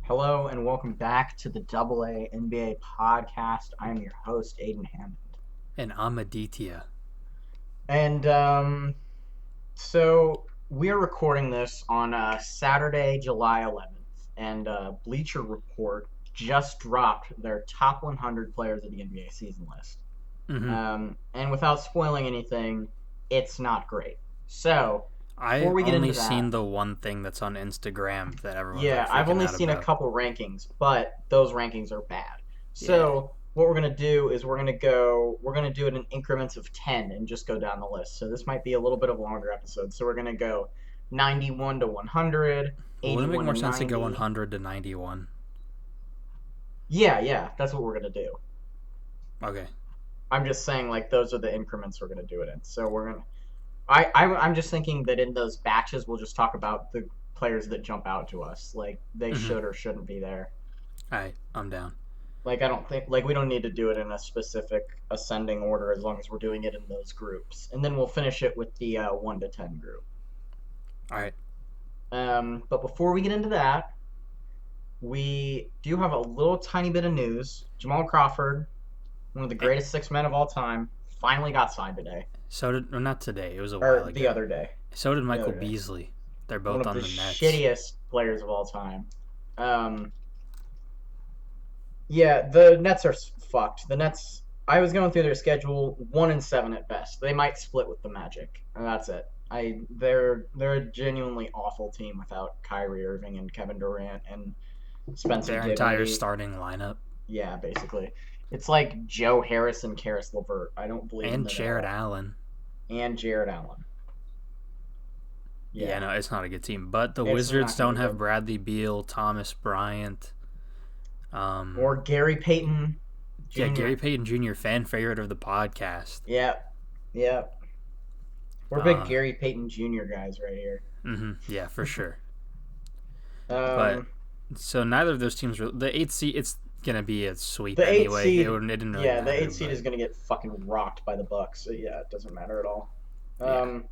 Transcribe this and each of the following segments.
Hello and welcome back to the AA NBA podcast. I am your host, Aiden Hammond. And I'm Aditya. And so we're recording this on Saturday, July 11th, and Bleacherreport just dropped their top 100 players of the NBA season list. Mm-hmm. And without spoiling anything, it's not great. So before I've we get only into seen that, the one thing that's on Instagram that everyone's yeah, like I've freaking only out seen a about. couple rankings, but those rankings are bad. Yeah. So what we're gonna do is we're gonna do it in increments of 10 and just go down the list. So this might be a little bit of a longer episode. So we're gonna go 91 to 100, Well, wouldn't it make 81 more to sense to go 90. 100 to 91? Yeah, that's what we're gonna do. Okay. I'm just saying like those are the increments we're gonna do it in. So we're gonna I'm just thinking that in those batches we'll just talk about the players that jump out to us, like they Mm-hmm. should or shouldn't be there. Alright, I'm down. Like I don't think like we don't need to do it in a specific ascending order as long as we're doing it in those groups, and then we'll finish it with the 1 to 10 group. Alright. But before we get into that, we do have a little tiny bit of news. Jamal Crawford, one of the Eh, greatest six men of all time, finally got signed today, So did, well, not today, it was a while or the ago. other day. So did The Michael other day. Beasley. They're One both of on the the Nets. shittiest players of all time. Um, Yeah, the Nets are fucked. The Nets. I was going through their schedule, 1-7 at best. They might split with the Magic, and that's it. They're a genuinely awful team without Kyrie Irving and Kevin Durant and Spencer Their entire Dinwiddie. starting lineup. Yeah, basically, it's like Joe Harris and Karis LeVert. I don't believe in And them at Jared all. Allen. And Jared Allen. Yeah, Yeah, no, it's not a good team. But the it's Wizards not gonna don't be have good. Bradley Beal, Thomas Bryant. Or Gary Payton Yeah, Gary Jr. Payton Jr., fan favorite of the podcast. Yeah, yeah. We're big Uh, Gary Payton Jr. guys right here. yeah, for sure. But Um, so neither of those teams. The eighth seed, it's gonna be a sweep The eighth anyway. It seed, wouldn't. It didn't really yeah, the matter. eighth seed But is going to get fucking rocked by the Bucks. So yeah, it doesn't matter at all. yeah, Um,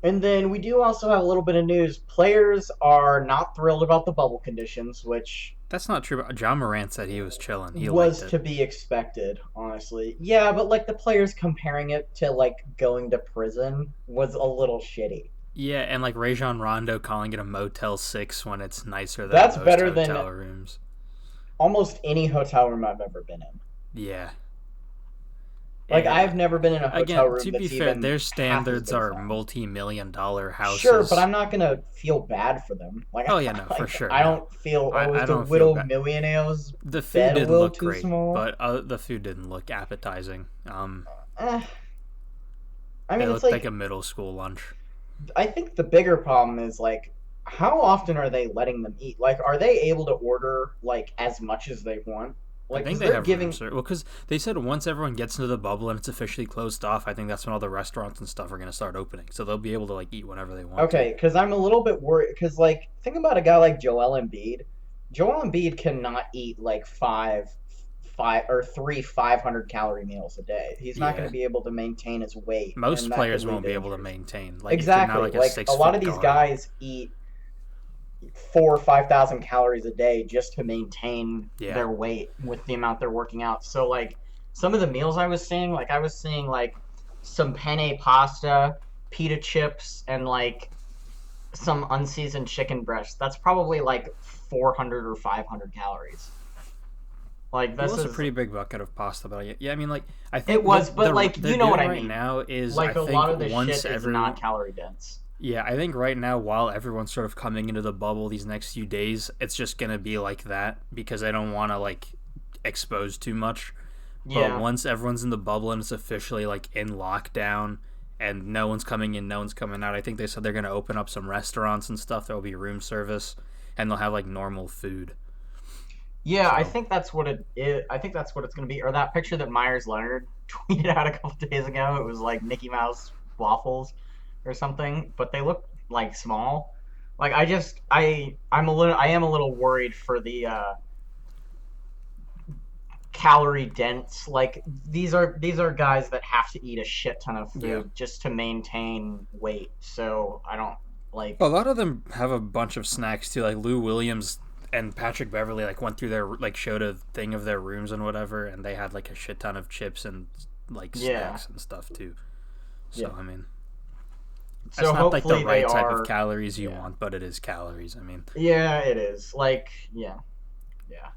and then we do also have a little bit of news. Players are not thrilled about the bubble conditions, which that's not true. John Morant said he was chilling. He liked was it. to be expected, honestly. Yeah, but like the players comparing it to like going to prison was a little shitty. Yeah, and like Rajon Rondo calling it a Motel 6 when it's nicer than That's most better than hotel rooms. almost any hotel room I've ever been in. Yeah, Like and I've never been in a hotel again, room to be that's fair, even their half as standards good as are that. multi-million-dollar Sure, but houses. I'm not gonna feel bad for them. Like, Oh yeah, no, for like sure, I no. don't feel, oh, I is the don't feel widow bad. millionaire's The food bed a didn't little look too great, small? but the food didn't look appetizing. Eh, I It mean, it's looked like a like middle school lunch. I think the bigger problem is like how often are they letting them eat? Like, are they able to order like as much as they want? I Like, think because they they're have room giving. service. Well, because they said once everyone gets into the bubble and it's officially closed off, I think that's when all the restaurants and stuff are going to start opening. So they'll be able to like eat whenever they want to. Okay, because I'm a little bit worried. Because like, think about a guy like Joel Embiid. Joel Embiid cannot eat like five or three 500-calorie meals a day. He's not going Yeah, to be able to maintain his weight, most and that could players lead won't to be able to injuries. maintain. Like if you're not Exactly. like a Like a six lot foot of these guard. guys eat 4 or 5,000 calories a day just to maintain Yeah, their weight with the amount they're working out. So like some of the meals I was seeing, like I was seeing like some penne pasta, pita chips, and like some unseasoned chicken breast. That's probably like 400 or 500 calories. Like it this was a is pretty big bucket of pasta, but yeah, I mean like I it think was, what but like they're you know what doing I right mean. now is I Like a think lot of this once shit is every not calorie dense. yeah, I think right now, while everyone's sort of coming into the bubble these next few days, it's just gonna be like that because I don't want to like expose too much. But Yeah. once everyone's in the bubble and it's officially like in lockdown and no one's coming in, no one's coming out, I think they said they're gonna open up some restaurants and stuff. There'll be room service and they'll have like normal food. Yeah, I So think that's what it is. I think that's what it's going to be. Or that picture that Myers Leonard tweeted out a couple days ago. It was like Mickey Mouse waffles or something, but they look like small. Like I am a little worried for the calorie dense. Like these are guys that have to eat a shit ton of yeah, food just to maintain weight. So I don't A Like, lot of them have a bunch of snacks too. Like Lou Williams and Patrick Beverly like went through their like showed a thing of their rooms and whatever, and they had like a shit ton of chips and like yeah, snacks and stuff too. yeah. So I mean, that's So not like the hopefully they right type of are. calories you Yeah, want, but it is calories. I mean, yeah, it is. Like, yeah, yeah.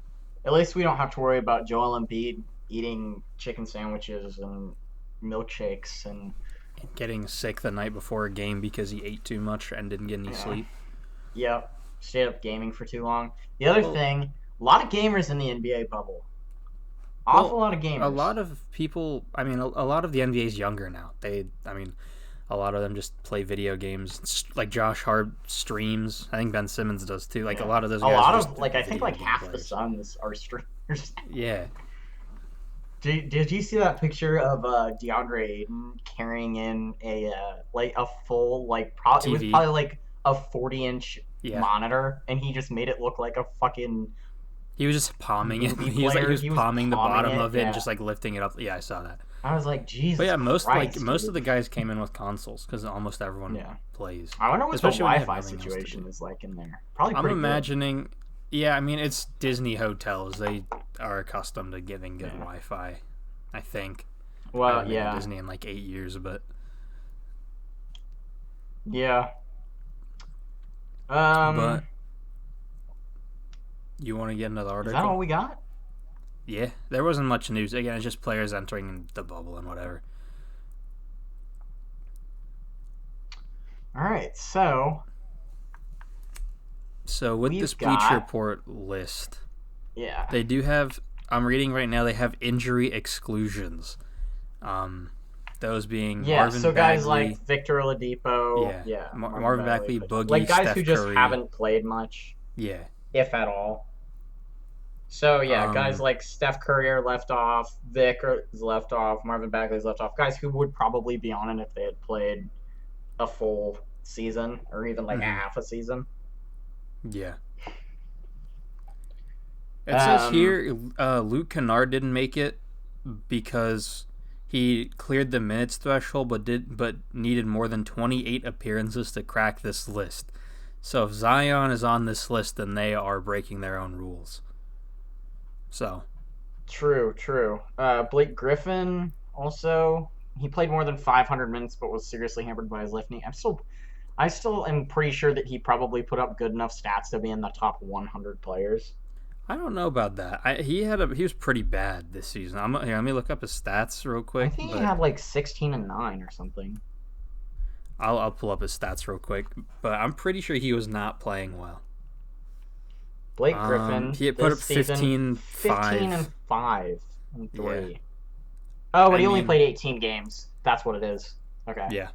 At least we don't have to worry about Joel Embiid eating chicken sandwiches and milkshakes and getting sick the night before a game because he ate too much and didn't get any yeah, sleep. yep, stayed up gaming for too long. The other Well, thing, a lot of gamers in the NBA bubble. Awful well, lot of a gamers. lot of people. I mean, a lot of the NBA is younger now. I mean, a lot of them just play video games. Like Josh Hart streams. I think Ben Simmons does too. Like a Yeah, lot of those a guys are lot just of like I think video like game half the players. Suns are streamers. Yeah, Did you see that picture of DeAndre Ayton carrying in a like a full it was TV. probably like a 40-inch Yeah, monitor and he just made it look like a fucking he was just palming it. movie He player. was He was palming the palming bottom it. of it and Yeah. just like lifting it up. Yeah, I saw that. I was like, But Jesus yeah, Christ, most of dude. the guys came in with consoles because almost everyone Yeah. plays, I wonder what the especially when they have Wi-Fi nothing else to do. situation is like in there. Probably I'm pretty good. imagining. Yeah, I mean it's Disney hotels. They are accustomed to giving good Yeah. Wi-Fi. I think. I Well, haven't been to yeah. Disney in like 8 years, but Yeah. but Um, you want to get into the is that all article? we got? Yeah, there wasn't much news. Again, it's just players entering the bubble and whatever. All right. So, So with this we've Bleacher got Report list, yeah. they do have. I'm reading right now. They have injury exclusions. Um, those being Yeah, Marvin so guys Bagley, like Victor Oladipo, yeah, yeah, Marvin Bagley, like Boogie, guys who Steph just Curry, haven't played much, yeah. if at all. So yeah, guys Um, like Steph Curry are left off, Vic is left off, Marvin Bagley's left off. Guys who would probably be on it if they had played a full season or even like a mhm, half a season. yeah. It says Um, here Luke Kennard didn't make it because he cleared the minutes threshold, but needed more than 28 appearances to crack this list. So if Zion is on this list, then they are breaking their own rules. So true, true. Blake Griffin also he played more than 500 minutes but was seriously hampered by his left knee. I still am pretty sure that he probably put up good enough stats to be in the top 100 players. I don't know about that. He was pretty bad this season. Here, let me look up his stats real I quick. think he But had like 16 and 9 or something. I'll pull up his stats real quick. But I'm pretty sure he was not playing well. Blake Griffin He put up this season 15, 15 and 5. 5 and Yeah. 3. Oh, but I he only mean, played 18 games. That's what it is. Okay. yeah.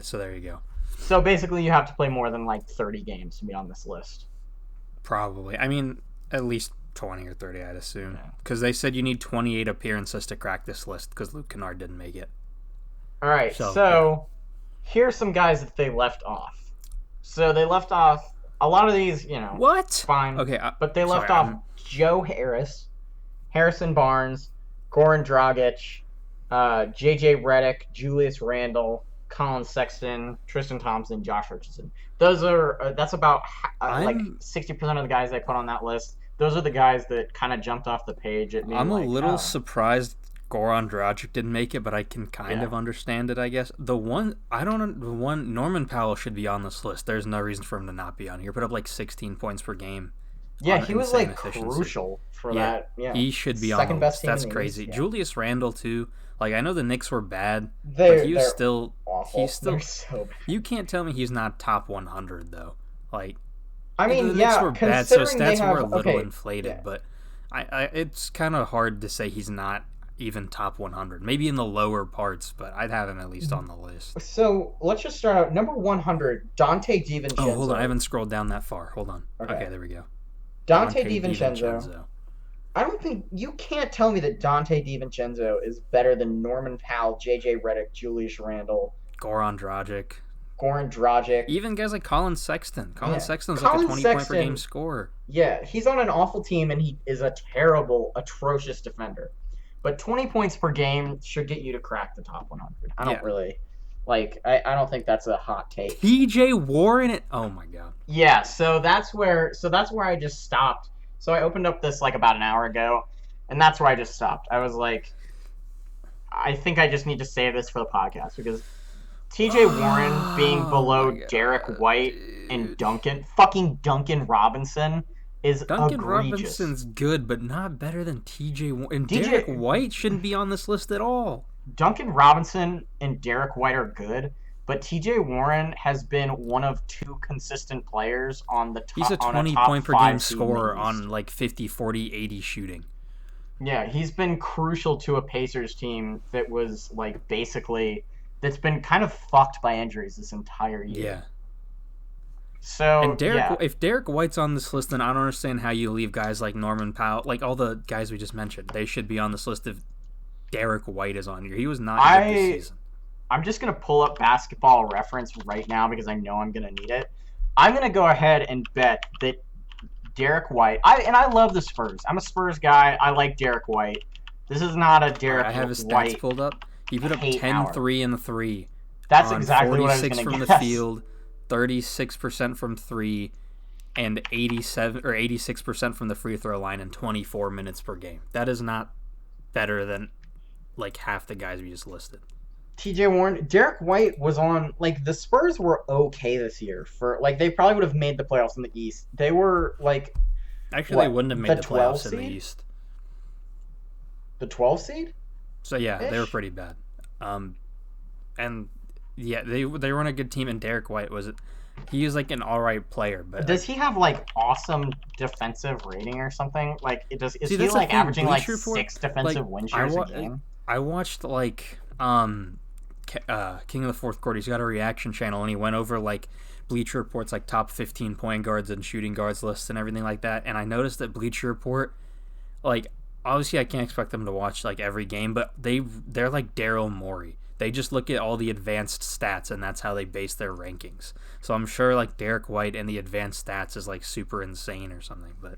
So there you go. So basically you have to play more than like 30 games to be on this list. Probably. I mean, at least 20 or 30, I'd assume. Yeah. Because they said you need 28 appearances to crack this list because Luke Kennard didn't make it. All right. So, So here's some guys that they left off. So they left off a lot of these, what? fine. Okay, But they left sorry, off Joe Harris, Harrison Barnes, Goran Dragic, J.J. Redick, Julius Randle, Colin Sexton, Tristan Thompson, Josh Richardson. Those are that's about like I'm 60% of the guys they put on that list. Those are the guys that kind of jumped off the page at me. I'm a Like, little oh, surprised Goran Dragic didn't make it, but I can kind yeah, of understand it, I guess. The one Norman Powell should be on this list. There's no reason for him to not be on here. Put up like 16 points per game yeah, on he was insane like efficiency. crucial for Yeah, that. Yeah, he should be on second the best list. team That's in the crazy. East. Yeah. Julius Randle too. Like I know the Knicks were bad, but They're awful. he's still They're so bad. you can't tell me he's not top 100 though. Like I the mean, Knicks yeah, were bad, so considering they stats were a have little okay, inflated, yeah. but it's kind of hard to say he's not even top 100. Maybe in the lower parts, but I'd have him at least on the list. So let's just start out. Number 100, Dante DiVincenzo. Oh, hold on, I haven't scrolled down that far. Hold on. Okay. Okay, there we go. Dante DiVincenzo. DiVincenzo. I don't think you can't tell me that Dante DiVincenzo is better than Norman Powell, J.J. Redick, Julius Randle, Goran Dragic. Goran Dragic. Even guys like Colin Sexton. Colin Sexton's Colin like a 20 point per Sexton, game scorer. Yeah, he's on an awful team and he is a terrible, atrocious defender. But 20 points per game should get you to crack the top 100. I don't Yeah. really. Like, I don't think that's a hot take. T.J. Warren. Oh my god. Yeah, so that's where I just stopped. So I opened up this like about an hour ago, and that's where I just stopped. I was like, I think I just need to save this for the podcast because T.J. Warren being Oh my below Derek god, White and dude. Duncan Robinson is Duncan egregious. Robinson's good, but not better than T.J. Warren. And Derek DJ White shouldn't be on this list at all. Duncan Robinson and Derek White are good, but T.J. Warren has been one of two consistent players on the He's top a on a 20 top point per game five seed in scorer the East. on like 50, 40, 80 shooting. Yeah, he's been crucial to a Pacers team that was like basically that's been kind of fucked by injuries this entire year. Yeah. And So yeah, If Derek White's on this list, then I don't understand how you leave guys like Norman Powell, like all the guys we just mentioned. They should be on this list if Derek White is on here. He was not good this I season. I'm just gonna pull up Basketball Reference right now because I know I'm gonna need it. I'm gonna go ahead and bet that Derek White. I love the Spurs. I'm a Spurs guy. I like Derek White. This is not a All right, Derek I have his stats White pulled up. He put up hate 10 hour. 3 in the 3 That's on exactly what I was 46 gonna from the guess. field, 36% from 3, and 87 or 86% from the free throw line in 24 minutes per game. That is not better than like half the guys we just listed. TJ Warren, Derek White was on like the Spurs were okay this year for like they probably would have made the playoffs in the East. They were like Actually, they what wouldn't have the made the 12 playoffs in the seed, East. the 12 seed So yeah, they were ish. pretty bad. Um, and yeah, they were on a good team. And Derek White was he was like an all right player, but Does like he have like awesome defensive rating or something? Like it does is see he that's the like thing. averaging like Bleacher Report, six like defensive win shares a game? I watched like King of the Fourth Quarter. He's got a reaction channel, and he went over like Bleacher Report's like top 15 point guards and shooting guards lists and everything like that. And I noticed that Bleacher Report, like obviously I can't expect them to watch like every game, but they're like Daryl Morey. They just look at all the advanced stats, and that's how they base their rankings. So I'm sure like Derek White and the advanced stats is like super insane or something. But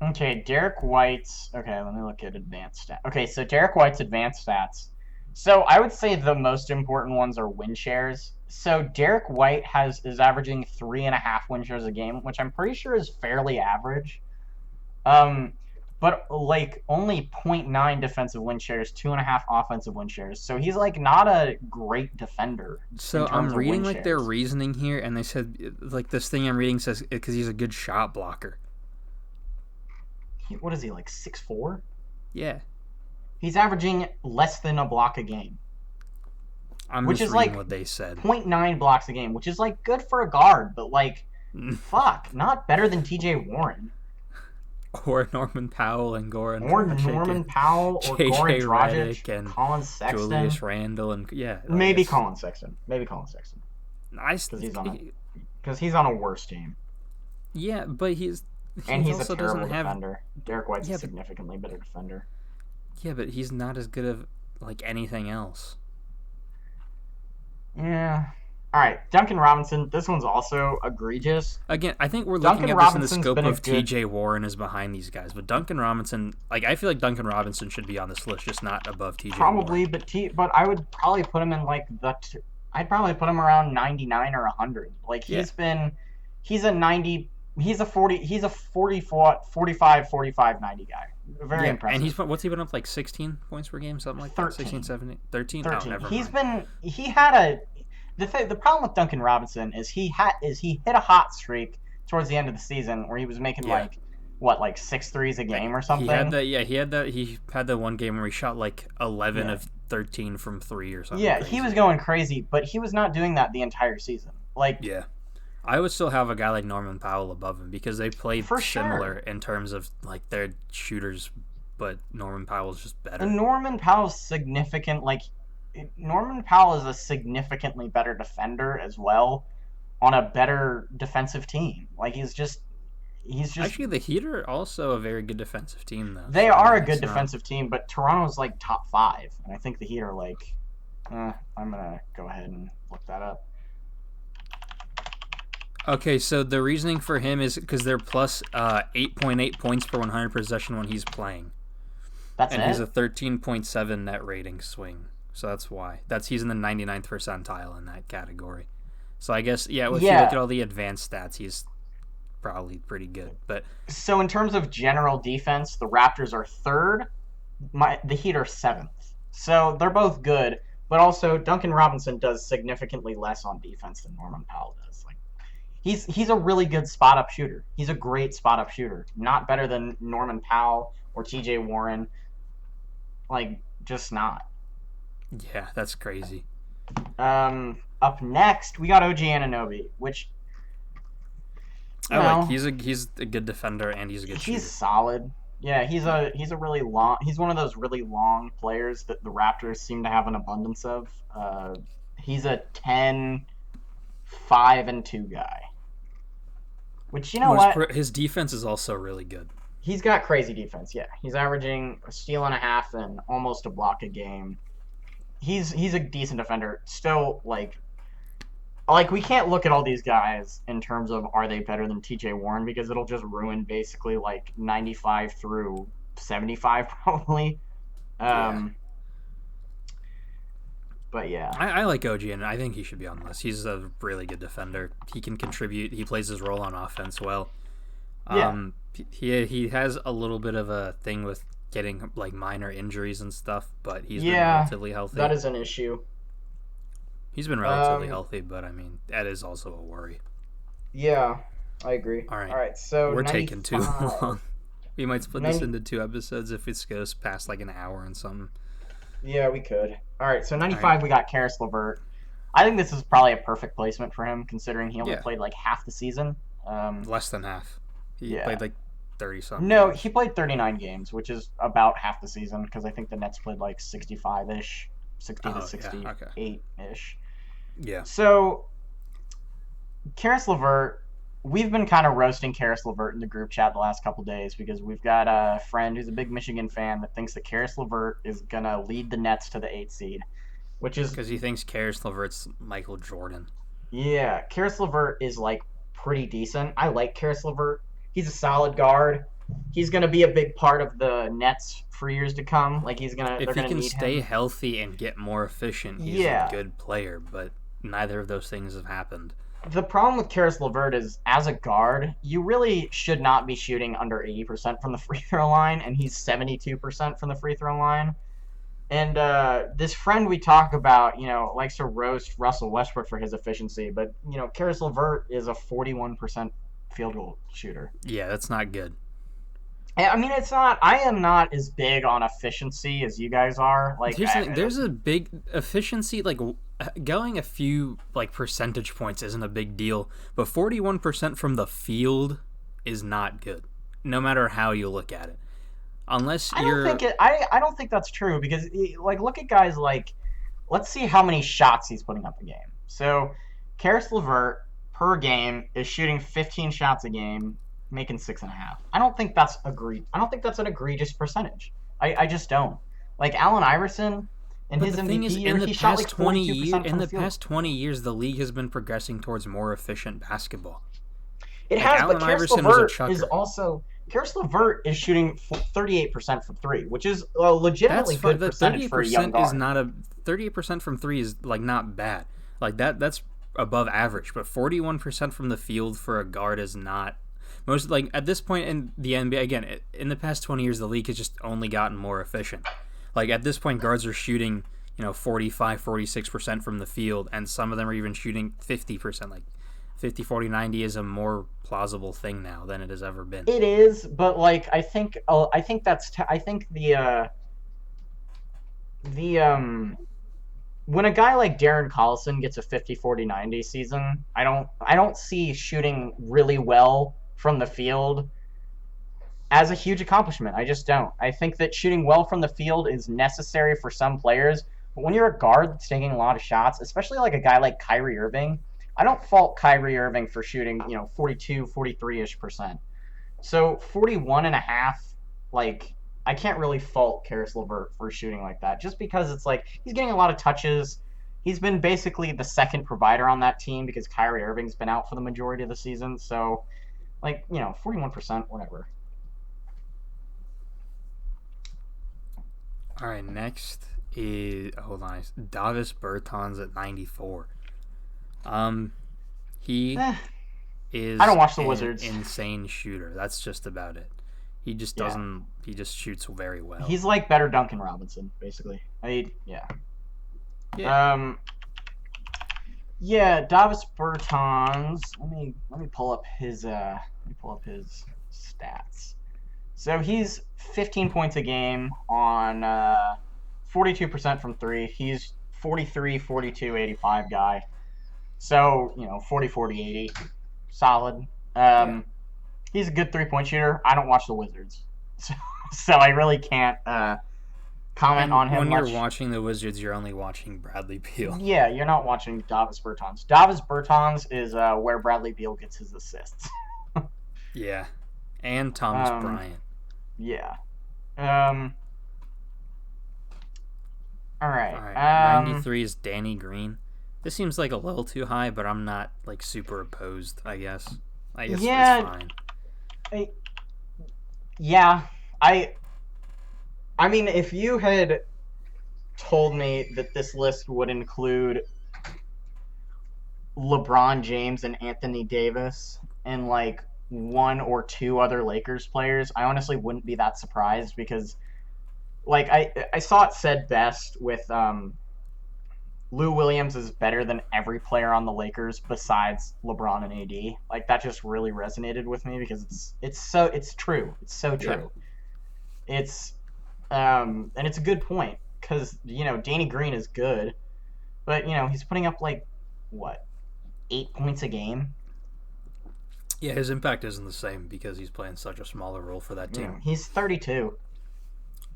Okay, Derek White's okay, let me look at advanced stats. Okay, so Derek White's advanced stats. So I would say the most important ones are win shares. So Derek White is averaging 3.5 win shares a game, which I'm pretty sure is fairly average. Um, but like only zero point 0.9 defensive win shares, 2.5 offensive win shares. So he's like not a great defender in so I'm terms of reading win like their shares. reasoning here, and they said like this thing I'm reading says because he's a good shot blocker. What is he like 6'4"? Yeah, He's averaging less than a block a game, I'm which just is reading like what they said. zero point 0.9 blocks a game, which is like good for a guard, but like fuck, not better than TJ Warren Or Norman Powell and Goran or Dragic Norman and Powell or Goran JJ Dragic, Redick and Colin Sexton. Julius Randle and yeah, like Maybe it's Colin Sexton. Maybe Colin Sexton nice. because he's on a worse team Yeah, but he and he's a also terrible doesn't have defender. Derek White's a yeah, but significantly better defender. yeah, but he's not as good of like anything else. Yeah. All right, Duncan Robinson. This one's also egregious. Again, I think we're looking Duncan at this in the Robinson's scope been a of good. T.J. Warren is behind these guys, but Duncan Robinson, like I feel like Duncan Robinson should be on this list, just not above T.J. Probably, Warren. but I would probably put him in like I'd probably put him around 99 or 100. Like Yeah, he's a 90, he's a 44, 45, 45, 90 guy. Very yeah, and impressive. what's he been up like 16 points per game, something like that, 16, 13, 17, 13. Oh, 13. never He's mind. been he had a the problem with Duncan Robinson is he hit a hot streak towards the end of the season where he was making Yeah. like what like six threes a game or He had something. that. Yeah, he had the one game where he shot like 11 Yeah. of 13 from 3 or something Yeah, he crazy. was going crazy, but he was not doing that the entire season. Like Yeah. I would still have a guy like Norman Powell above him because they played for similar sure. in terms of like their shooters, but Norman Powell's just better. And Norman Powell's Norman Powell is a significantly better defender as well on a better defensive team. Like he's just Actually, the Heat are also a very good defensive team, though. they So I are a mean, good it's not. defensive team, but Toronto's like top 5, and I think the Heat are like I'm gonna go ahead and look that up. Okay, so the reasoning for him is because they're plus 8.8 points per 100 possession when he's playing, That's and he's it. a 13.7 net rating swing. so that's why. He's in the 99th percentile in that category. So I guess, yeah, if you look Yeah. at all the advanced stats, he's probably pretty good. But So in terms of general defense, the Raptors are third. The Heat are seventh. So they're both good, but also Duncan Robinson does significantly less on defense than Norman Powell does. Like he's a really good spot up shooter. He's a great spot up shooter. Not better than Norman Powell or T.J. Warren. Like just not. yeah, that's crazy. Up next we got OG Anunoby, which you I like. know He's a good defender and he's a good he's shooter. solid. Yeah, Yeah. he's a really long. He's one of those really long players that the Raptors seem to have an abundance of. He's a 10, 5, and 2 guy. Which you know what? His defense is also really good. He's got crazy defense. Yeah, he's averaging a steal and a half and almost a block a game. He's a decent defender. Still, like we can't look at all these guys in terms of are they better than T.J. Warren because it'll just ruin basically like 95 through 75 probably. Yeah. Um, but yeah, I like OG, and I think he should be on the list. He's a really good defender. He can contribute. He plays his role on offense well. yeah, He has a little bit of a thing with getting like minor injuries and stuff, but he's been yeah. relatively healthy. That is an issue. He's been relatively Um, healthy, but I mean that is also a worry. yeah, I agree. All right, All right, so we're taking too 95. long. We might split this 90, into 2 episodes if it goes past like an hour and something. yeah, we could. All right, so All right, 95 we got Karis LeVert. I think this is probably a perfect placement for him considering he only yeah, played like half the season. less than half. He Yeah. played like 30 something No, games. he played 39 games, which is about half the season because I think the Nets played like 65-ish, 60 to Oh yeah, okay, 68-ish. yeah. So, Karis LeVert, we've been kind of roasting Karis LeVert in the group chat the last couple days because we've got a friend who's a big Michigan fan that thinks that Karis LeVert is going to lead the Nets to the 8th seed, which is, Because he thinks Karis LeVert's Michael Jordan. yeah, Karis LeVert is like pretty decent. I like Karis LeVert. He's a solid guard. He's going to be a big part of the Nets for years to come. Like If they're he going to can need stay him. healthy and get more efficient, he's a Yeah. good player. But neither of those things have happened. The problem with Karis LeVert is, as a guard, you really should not be shooting under 80% from the free throw line, and he's 72% from the free throw line. And this friend we talk about, likes to roast Russell Westbrook for his efficiency, but, Karis LeVert is a 41% field goal shooter. Yeah, that's not good. I mean, it's not. I am not as big on efficiency as you guys are. Like, Here's the thing, there's a big efficiency, like going a few like percentage points isn't a big deal, but 41% from the field is not good, no matter how you look at it. Unless I don't you're think it. I don't think that's true because, like, look at guys like. Let's see how many shots he's putting up a game. So, Karis LeVert per game is shooting 15 shots a game, making 6.5. I don't think that's I don't think that's an egregious percentage. I just don't. Like Allen Iverson in But his the thing MVP is, year, he shot like 42% in from the the field. past 20 years, the league has been progressing towards more efficient basketball. It Like has, but Allen Iverson was a chucker. Karis LeVert is shooting 38% from three, which is a legitimately That's fine. good The percentage for a young 38% is guard. not a 38% from three is like not bad. Like that's above average, but 41% from the field for a guard is not most like at this point in the NBA again, in the past 20 years the league has just only gotten more efficient. Like at this point guards are shooting, 45, 46% from the field and some of them are even shooting 50%. Like 50, 40, 90 is a more plausible thing now than it has ever been. It is, but like I think the when a guy like Darren Collison gets a 50, 40, 90 season, I don't see shooting really well from the field as a huge accomplishment. I just don't. I think that shooting well from the field is necessary for some players, but when you're a guard that's taking a lot of shots, especially like a guy like Kyrie Irving, I don't fault Kyrie Irving for shooting, 42, 43-ish percent. So 41 and a half, like, I can't really fault Karis LeVert for shooting like that, just because it's like he's getting a lot of touches. He's been basically the second provider on that team because Kyrie Irving's been out for the majority of the season. So, 41%, whatever. All right, next Hold on. Davis Bertans at 94. He Eh, I don't is watch the an Wizards. insane shooter. That's just about it. He just Yeah. doesn't. He just shoots very well. He's like better Duncan Robinson, basically. Yeah. Yeah. Yeah, Davis Bertans. Let me pull up his stats. So he's 15 points a game on 42% from three. He's 43, 42, 85 guy. So, 40, 40, 80. Solid. Yeah. He's a good 3-point shooter. I don't watch the Wizards. So I really can't comment And on him when much. you're watching the Wizards, you're only watching Bradley Beal. Yeah, you're not watching Davis Bertans. Davis Bertans is where Bradley Beal gets his assists. Yeah. And Thomas Um, Bryant. yeah. Um, all right. All right. 93 is Danny Green. This seems like a little too high, but I'm not like super opposed. I guess Yeah. it's fine. Yeah. I mean, if you had told me that this list would include LeBron James and Anthony Davis and like one or two other Lakers players, I honestly wouldn't be that surprised because like I saw it said best with Lou Williams is better than every player on the Lakers besides LeBron and AD. Like that just really resonated with me because it's true. It's so true. Yeah. It's and it's a good point because Danny Green is good, but he's putting up like what 8 points a game. Yeah, his impact isn't the same because he's playing such a smaller role for that team. He's 32.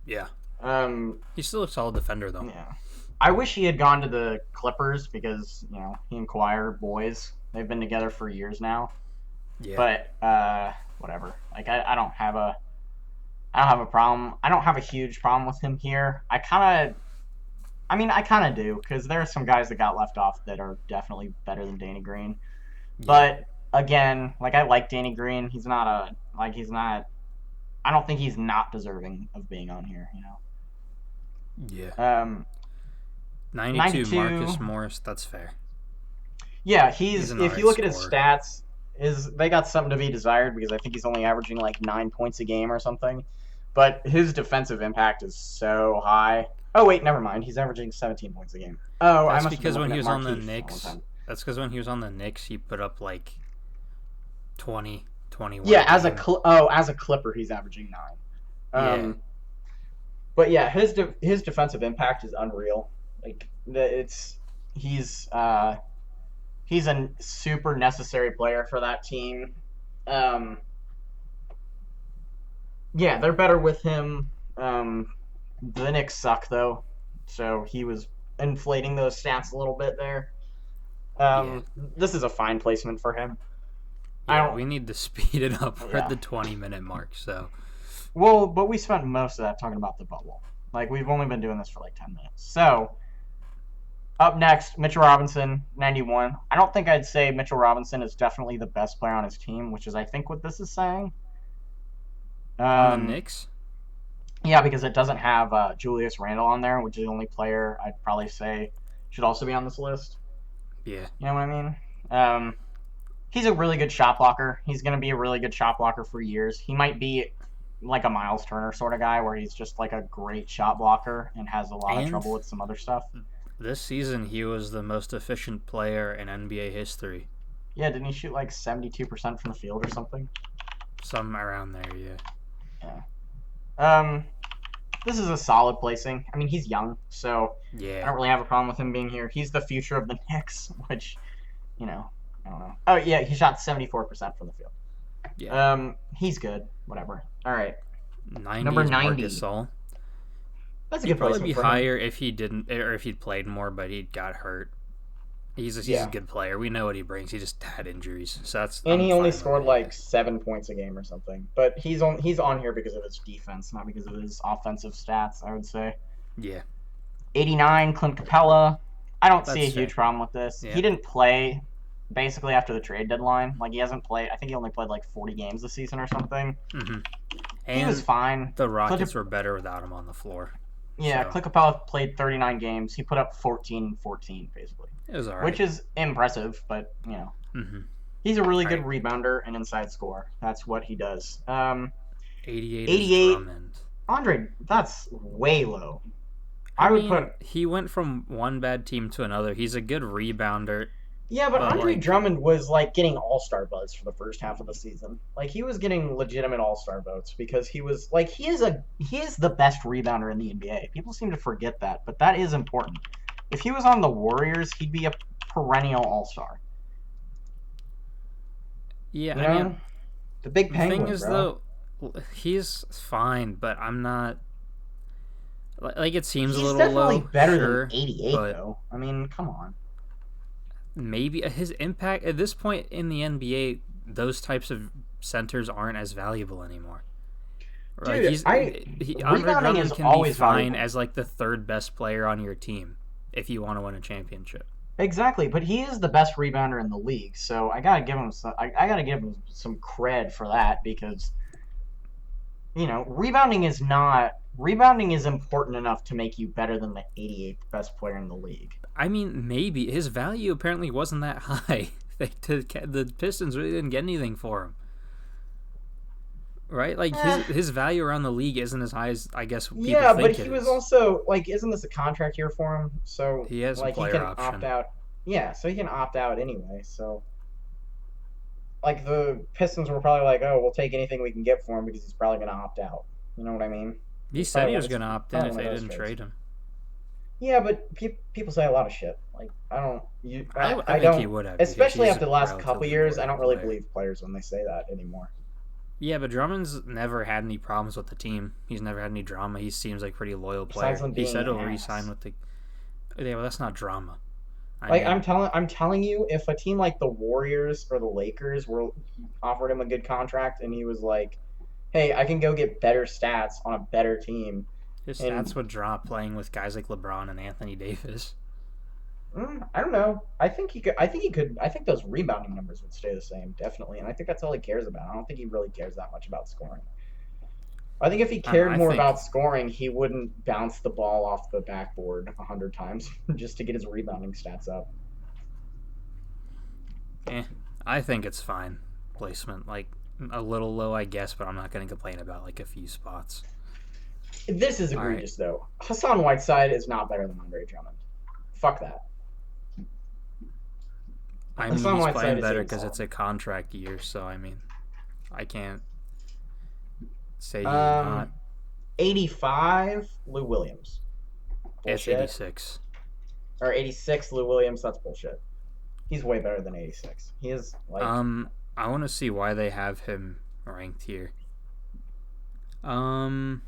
Yeah. Um, He's still a solid defender though. Yeah. I wish he had gone to the Clippers because he and Kawhi are boys. They've been together for years now. Yeah. But whatever. Like I don't have a problem. I don't have a huge problem with him here. I kind of do because there are some guys that got left off that are definitely better than Danny Green. Yeah. But again, like I like Danny Green. He's not. I don't think he's not deserving of being on here. Yeah. 92 Marcus Morris. That's fair. Yeah, he's if you look at his stats, they got something to be desired because I think he's only averaging like 9 points a game or something. But his defensive impact is so high. Oh wait, never mind. He's averaging 17 points a game. Oh, that's because when he was on the Knicks. That's because when he was on the Knicks, he put up like 20, 21. Yeah, as a Clipper, he's averaging 9. Yeah. But yeah, his defensive impact is unreal. Like he's a super necessary player for that team. Yeah, they're better with him. The Knicks suck though, so he was inflating those stats a little bit there. This is a fine placement for him. Yeah, we need to speed it up. We're at the 20-minute mark, so. Well, but we spent most of that talking about the bubble. Like, we've only been doing this for like 10 minutes. So, up next, Mitchell Robinson, 91. I don't think I'd say Mitchell Robinson is definitely the best player on his team, which is, I think, what this is saying. On the Knicks? Yeah, because it doesn't have Julius Randle on there, which is the only player I'd probably say should also be on this list. Yeah. You know what I mean? He's a really good shot blocker. He's going to be a really good shot blocker for years. He might be like a Miles Turner sort of guy where he's just like a great shot blocker and has a lot of trouble with some other stuff. This season, he was the most efficient player in NBA history. Yeah, didn't he shoot like 72% from the field or something? Something around there, yeah. Yeah. This is a solid placing. I mean, he's young, so I don't really have a problem with him being here. He's the future of the Knicks, which, I don't know. Oh, yeah, he shot 74% from the field. Yeah. He's good. Whatever. All right. Number 90. That's a good placement. He'd probably be higher if he didn't, or if he'd played more, but he got hurt. He's a good player. We know what he brings. He just had injuries, so that's. And he only scored like 7 points a game or something. But he's on here because of his defense, not because of his offensive stats. I would say. Yeah. 89, Clint Capella. I don't see a huge problem with this. Yeah. He didn't play basically after the trade deadline. Like he hasn't played. I think he only played like 40 games this season or something. Mm-hmm. He was fine. The Rockets were better without him on the floor. Yeah, So Clint Capella played 39 games. He put up 14 and 14, basically. it was all Which right. is impressive, but, Mm-hmm. he's a really All good right. rebounder and inside scorer. That's what he does. 88 is 88, Drummond. Andre, that's way low. I I would put, mean, he went from one bad team to another. He's a good rebounder, yeah, but but Andre like, Drummond was like getting all-star buzz for the first half of the season. Like he was getting legitimate all-star votes because he was like he is the best rebounder in the NBA. People seem to forget that, but that is important. If he was on the Warriors, he'd be a perennial all-star. yeah, You I mean, know, the big the thing penguin, is bro. though, he's fine, but I'm not. Like, it seems a He's little definitely low, better than sure, 88, but though. I mean, come on. maybe his impact at this point in the NBA, those types of centers aren't as valuable anymore. Like Dude, Andre rebounding is Drummond can be always fine valuable. as like the third best player on your team if you want to win a championship. Exactly, but he is the best rebounder in the league, so I gotta give him some. I gotta give him some cred for that because rebounding is important enough to make you better than the 88th best player in the league. I mean, maybe his value apparently wasn't that high. The Pistons really didn't get anything for him, right? Like Eh, his value around the league isn't as high as I guess people yeah, but think it he was is. also like, isn't this a contract year for him? So He has a like he player can opt option. out. Yeah, so he can opt out anyway. So like the Pistons were probably like, oh, we'll take anything we can get for him because he's probably gonna opt out. You know what I mean? He said he was It's going to opt in probably if one of they those didn't trades. trade him. Yeah, but people say a lot of shit. Like I don't, I I think he don't, would have because especially he's a after the last couple relatively years. I loyal don't really player. believe players when they say that anymore. Yeah, but Drummond's never had any problems with the team. He's never had any drama. He seems like a pretty loyal Besides player. them He being said an he'll re-sign ass. with the. Yeah, well, that's not drama. I Like mean, I'm telling you, if a team like the Warriors or the Lakers were offered him a good contract and he was like, "Hey, I can go get better stats on a better team," his stats and would drop playing with guys like LeBron and Anthony Davis. I don't know. I think he could. I think he could. I think those rebounding numbers would stay the same, definitely. And I think that's all he cares about. I don't think he really cares that much about scoring. I think if he I don't know. cared I more think, about scoring, he wouldn't bounce the ball off the backboard 100 times just to get his rebounding stats up. eh, I think it's fine placement. Like a little low, I guess, but I'm not going to complain about like a few spots. This is All right. egregious, though. Hassan Whiteside is not better than Andre Drummond. Fuck that. I mean, Hassan he's Whiteside playing is better because it's insane. a contract year, so I mean, I can't say he's not. Um, 85, Lou Williams. It's Bullshit. 86. Or 86, Lou Williams. That's bullshit. He's way better than 86. He is like I want to see why they have him ranked here. Um,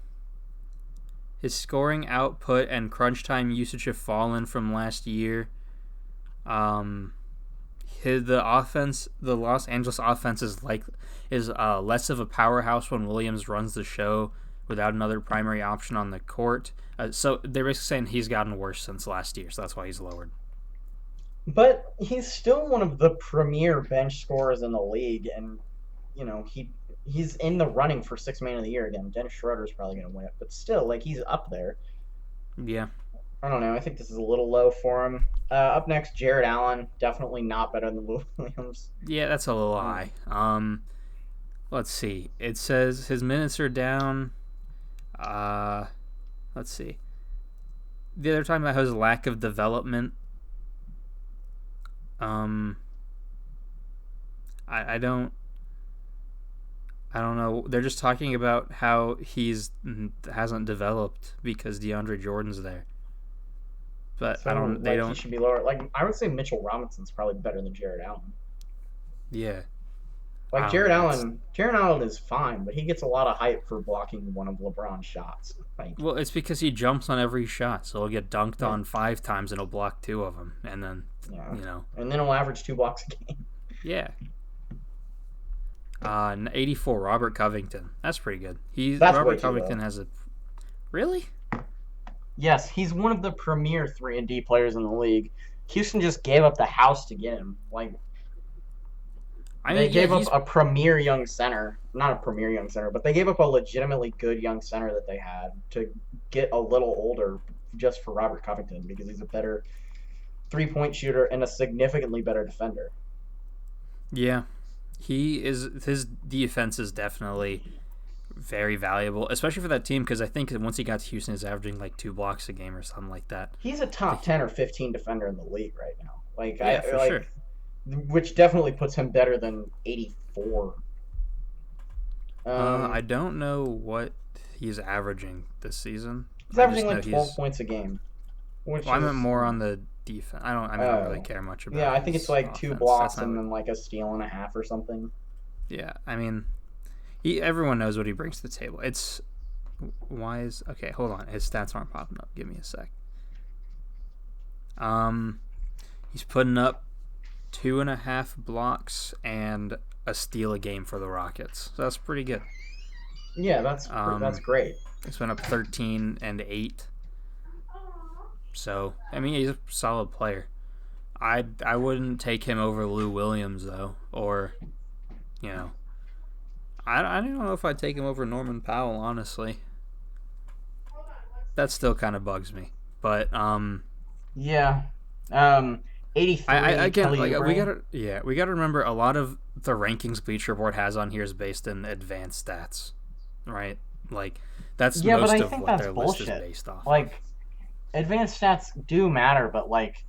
his scoring output and crunch time usage have fallen from last year. Um, the Los Angeles offense is less of a powerhouse when Williams runs the show without another primary option on the court. So they're basically saying he's gotten worse since last year, so that's why he's lowered. but he's still one of the premier bench scorers in the league, and he's in the running for six man of the year again. Dennis Schroeder's probably gonna win it, but still, like he's up there. Yeah, I don't know. I think this is a little low for him. Up next, Jared Allen, definitely not better than Lou Williams. yeah, that's a little Mm. high. Let's see. It says his minutes are down. Uh, let's see. The other time about his lack of development. Um, I don't know. They're just talking about how he's hasn't developed because DeAndre Jordan's there. But I So don't. They like he don't. should be lower. Like I would say Mitchell Robinson's probably better than Jared Allen. Yeah, Like I don't know. It's Jared Allen is fine, but he gets a lot of hype for blocking one of LeBron's shots. Like well, it's because he jumps on every shot, so he'll get dunked yeah, on 5 times and he'll block 2 of them, and then yeah, you know, and then he'll average 2 blocks a game. yeah. 84 Robert Covington. That's pretty good. That's way Robert too Covington low. has a really. Yes, he's one of the premier 3 and D players in the league. Houston just gave up the house to get him. Like I They mean, yeah, gave up he's a premier young center, not a premier young center, but they gave up a legitimately good young center that they had to get a little older just for Robert Covington because he's a better 3-point shooter and a significantly better defender. yeah, he is. His defense is definitely very valuable, especially for that team because I think once he got to Houston, he's averaging like 2 blocks a game or something like that. He's a top Like, 10 or 15 defender in the league right now. Like yeah, I for sure. like which definitely puts him better than 84. I Um don't know what he's averaging this season. he's I averaging just know like 12 he's. points a game, which Well, I meant is, more on the defense. I don't. I mean, I don't really oh. care much Yeah, about I think it's his like two offense. That's blocks not and what. then like a steal and a half or something. Yeah, I mean, he. Everyone knows what he brings to the table. It's why is okay. Hold on, his stats aren't popping up. Give me a sec. Um, he's putting up 2.5 blocks and a steal a game for the Rockets. So that's pretty good. Yeah, that's Um, great. he's been up 13 and 8. So I mean, he's a solid player. I wouldn't take him over Lou Williams though, or you know, I don't know if I'd take him over Norman Powell. Honestly, that still kind of bugs me. But Yeah. Um, I 83 again Kelly like we Oubre. gotta we gotta remember a lot of the rankings Bleacher Report has on here is based in advanced stats, right? Like that's Yeah, but most I of think what that's their list is bullshit. based off of. Like advanced stats do matter, but like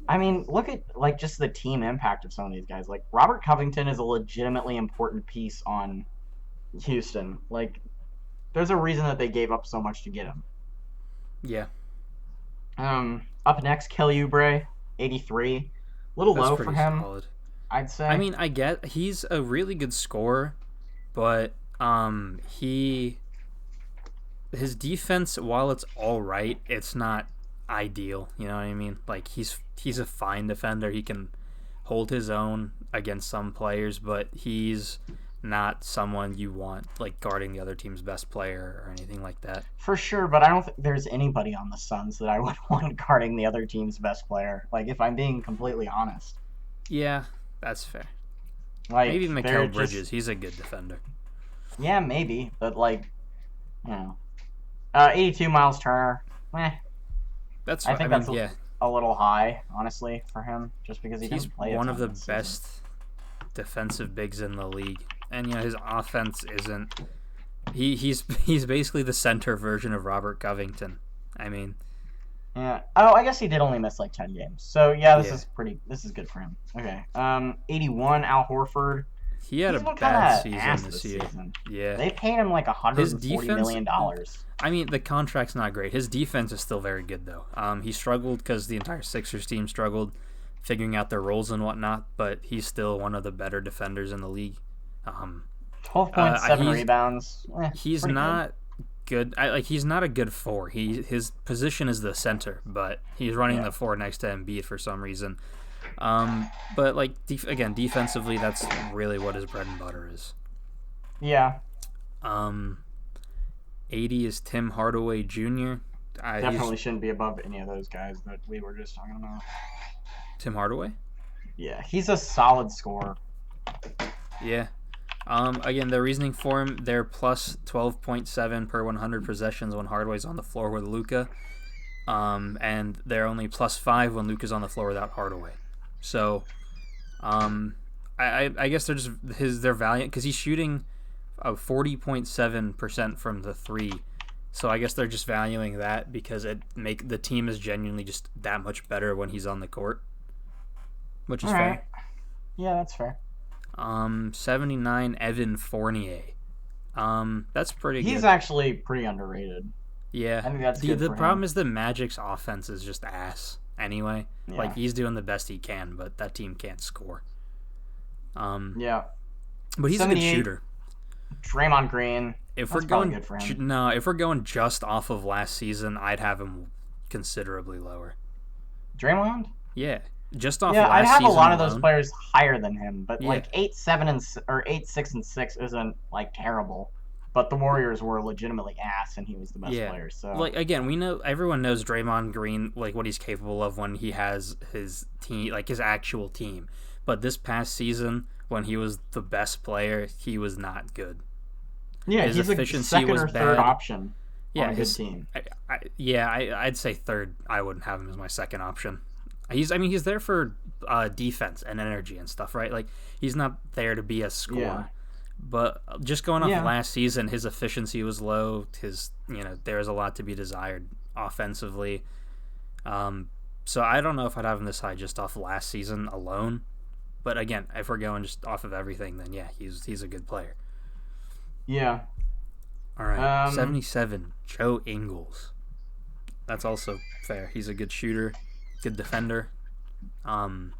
I mean, look at like just the team impact of some of these guys. Like Robert Covington is a legitimately important piece on Houston. Like there's a reason that they gave up so much to get him. Yeah, Up next, Kelly Oubre, 83. A little that's low for pretty him, solid. I'd I say. mean, I get he's a really good scorer, but he his defense, while it's all right, it's not ideal. You know what I mean? Like he's a fine defender. He can hold his own against some players, but he's not someone you want like guarding the other team's best player or anything like that. For sure, but I don't think there's anybody on the Suns that I would want guarding the other team's best player. Like, if I'm being completely honest. Yeah, that's fair. Like, Maybe they're Mikal just, Bridges. He's a good defender. yeah, maybe, but like, you know. 82 Miles Turner. Eh, That's I fine. I think mean, that's yeah, a little high, honestly, for him, just because he he's didn't play a one of ton the this season. best defensive bigs in the league, and his offense isn't. He's basically the center version of Robert Covington. I mean, Yeah. Oh, I guess he did only miss like 10 games. So yeah, yeah, this is good for him. Okay. 81 Al Horford. he had a He's been kind bad of season ass this this year. season. Yeah, They paid him like his 140 defense. million dollars. I mean, the contract's not great. His defense is still very good though. He struggled because the entire Sixers team struggled figuring out their roles and whatnot, but he's still one of the better defenders in the league. Um, 12 points, 7 he's rebounds. he's Pretty good. not good. He's not a good four. His position is the center, but he's running Yeah. the four next to Embiid for some reason. But like again, defensively, that's really what his bread and butter is. Yeah. Um, 80 is Tim Hardaway Jr. Definitely shouldn't be above any of those guys that we were just talking about. Tim Hardaway. Yeah, he's a solid scorer. Yeah. Again, the reasoning for him, they're plus 12.7 per 100 possessions when Hardaway's on the floor with Luka. And they're only plus 5 when Luka's on the floor without Hardaway. So, I guess they're valiant because he's shooting 40.7% from the three. So I guess they're just valuing that because the team is genuinely just that much better when he's on the court, which is All right. fair. Yeah, that's fair. 79 Evan Fournier. That's pretty He's good. actually pretty underrated. Yeah. I think that's good The for problem him. is the Magic's offense is just ass anyway. Yeah. Like he's doing the best he can, but that team can't score. Yeah. But he's a good 78. shooter. Draymond Green. If That's we're probably going good for him. no, if we're going just off of last season, I'd have him considerably lower. Draymond? Yeah. Just off Yeah, I'd last have a season lot of alone. those players higher than him, but Yeah. like 8-7 or 8-6-6 isn't like terrible. But the Warriors were legitimately ass, and he was the best Yeah. player. So Like again, everyone knows Draymond Green, like what he's capable of when he has his team, like his actual team. But this past season, when he was the best player, he was not good. Yeah, His he's a efficiency second was or third bad. option on Yeah, a good team. I'd say third. I wouldn't have him as my second option. He's there for defense and energy and stuff, right? Like, he's not there to be a Yeah. scorer. But just going off Yeah. last season, his efficiency was low. There was a lot to be desired offensively. So I don't know if I'd have him this high just off last season alone. But again, if we're going just off of everything, then yeah, he's a good player. Yeah. All right, Um 77, Joe Ingles. That's also fair. He's a good shooter, good defender. Um,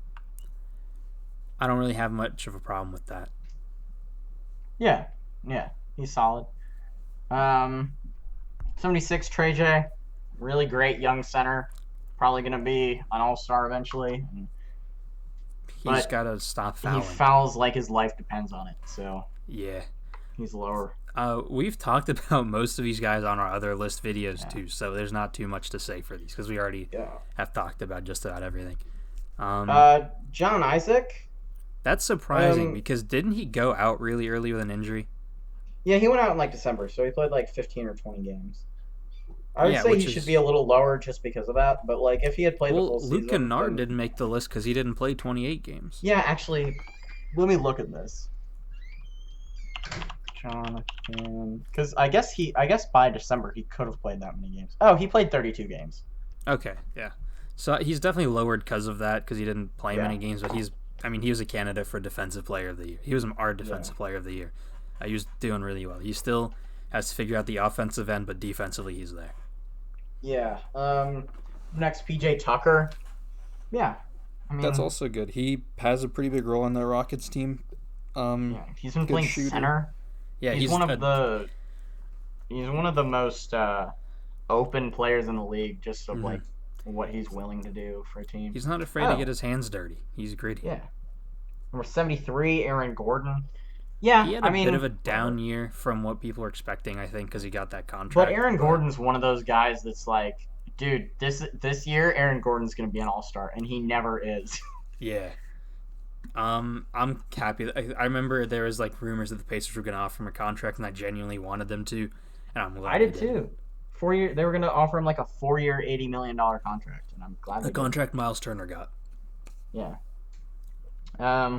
I don't really have much of a problem with that. yeah. Yeah. He's solid. Um 76 Trey J. Really great young center. Probably going to be an all-star eventually. He's But got to stop he fouling. fouls like his life depends on it. So Yeah. he's lower. We've talked about most of these guys on our other list videos Yeah. too, so there's not too much to say for these because we already Yeah. have talked about just about everything. Um, John Isaac. that's surprising um, because didn't he go out really early with an injury? Yeah, he went out in like December, so he played like 15 or 20 games. I would Yeah, say which he should is be a little lower just because of that. But like, if he had played the full Luke season, Kennard then didn't make the list because he didn't play 28 games. yeah, actually, let me look at this. Jonathan, because I guess by December he could have played that many games. Oh, he played 32 games. Okay, yeah. So he's definitely lowered because of that because he didn't play Yeah. many games, but he was a candidate for Defensive Player of the Year. He was our Defensive Yeah. Player of the Year. He was doing really well. He still has to figure out the offensive end, but defensively he's there. Yeah. Next, PJ Tucker. Yeah. I That's mean, also good. He has a pretty big role on the Rockets team. yeah, he's been Good playing shooter. center. Yeah, He's one of the most open players in the league, just of like what he's willing to do for a team. he's not afraid to get his hands dirty. He's gritty. Yeah. Number 73, Aaron Gordon. Yeah, He had a bit of a down year from what people were expecting, I think, because he got that contract. But Aaron Gordon's one of those guys that's like, dude, this year Aaron Gordon's gonna be an all-star, and he never is. Yeah. I'm happy. I remember there was like rumors that the Pacers were going to offer him a contract, and I genuinely wanted them to, and I'm glad I they did too. 4 year, they were gonna offer him like a 4-year, $80 million contract, and I'm glad The they did. contract Miles Turner got. Yeah.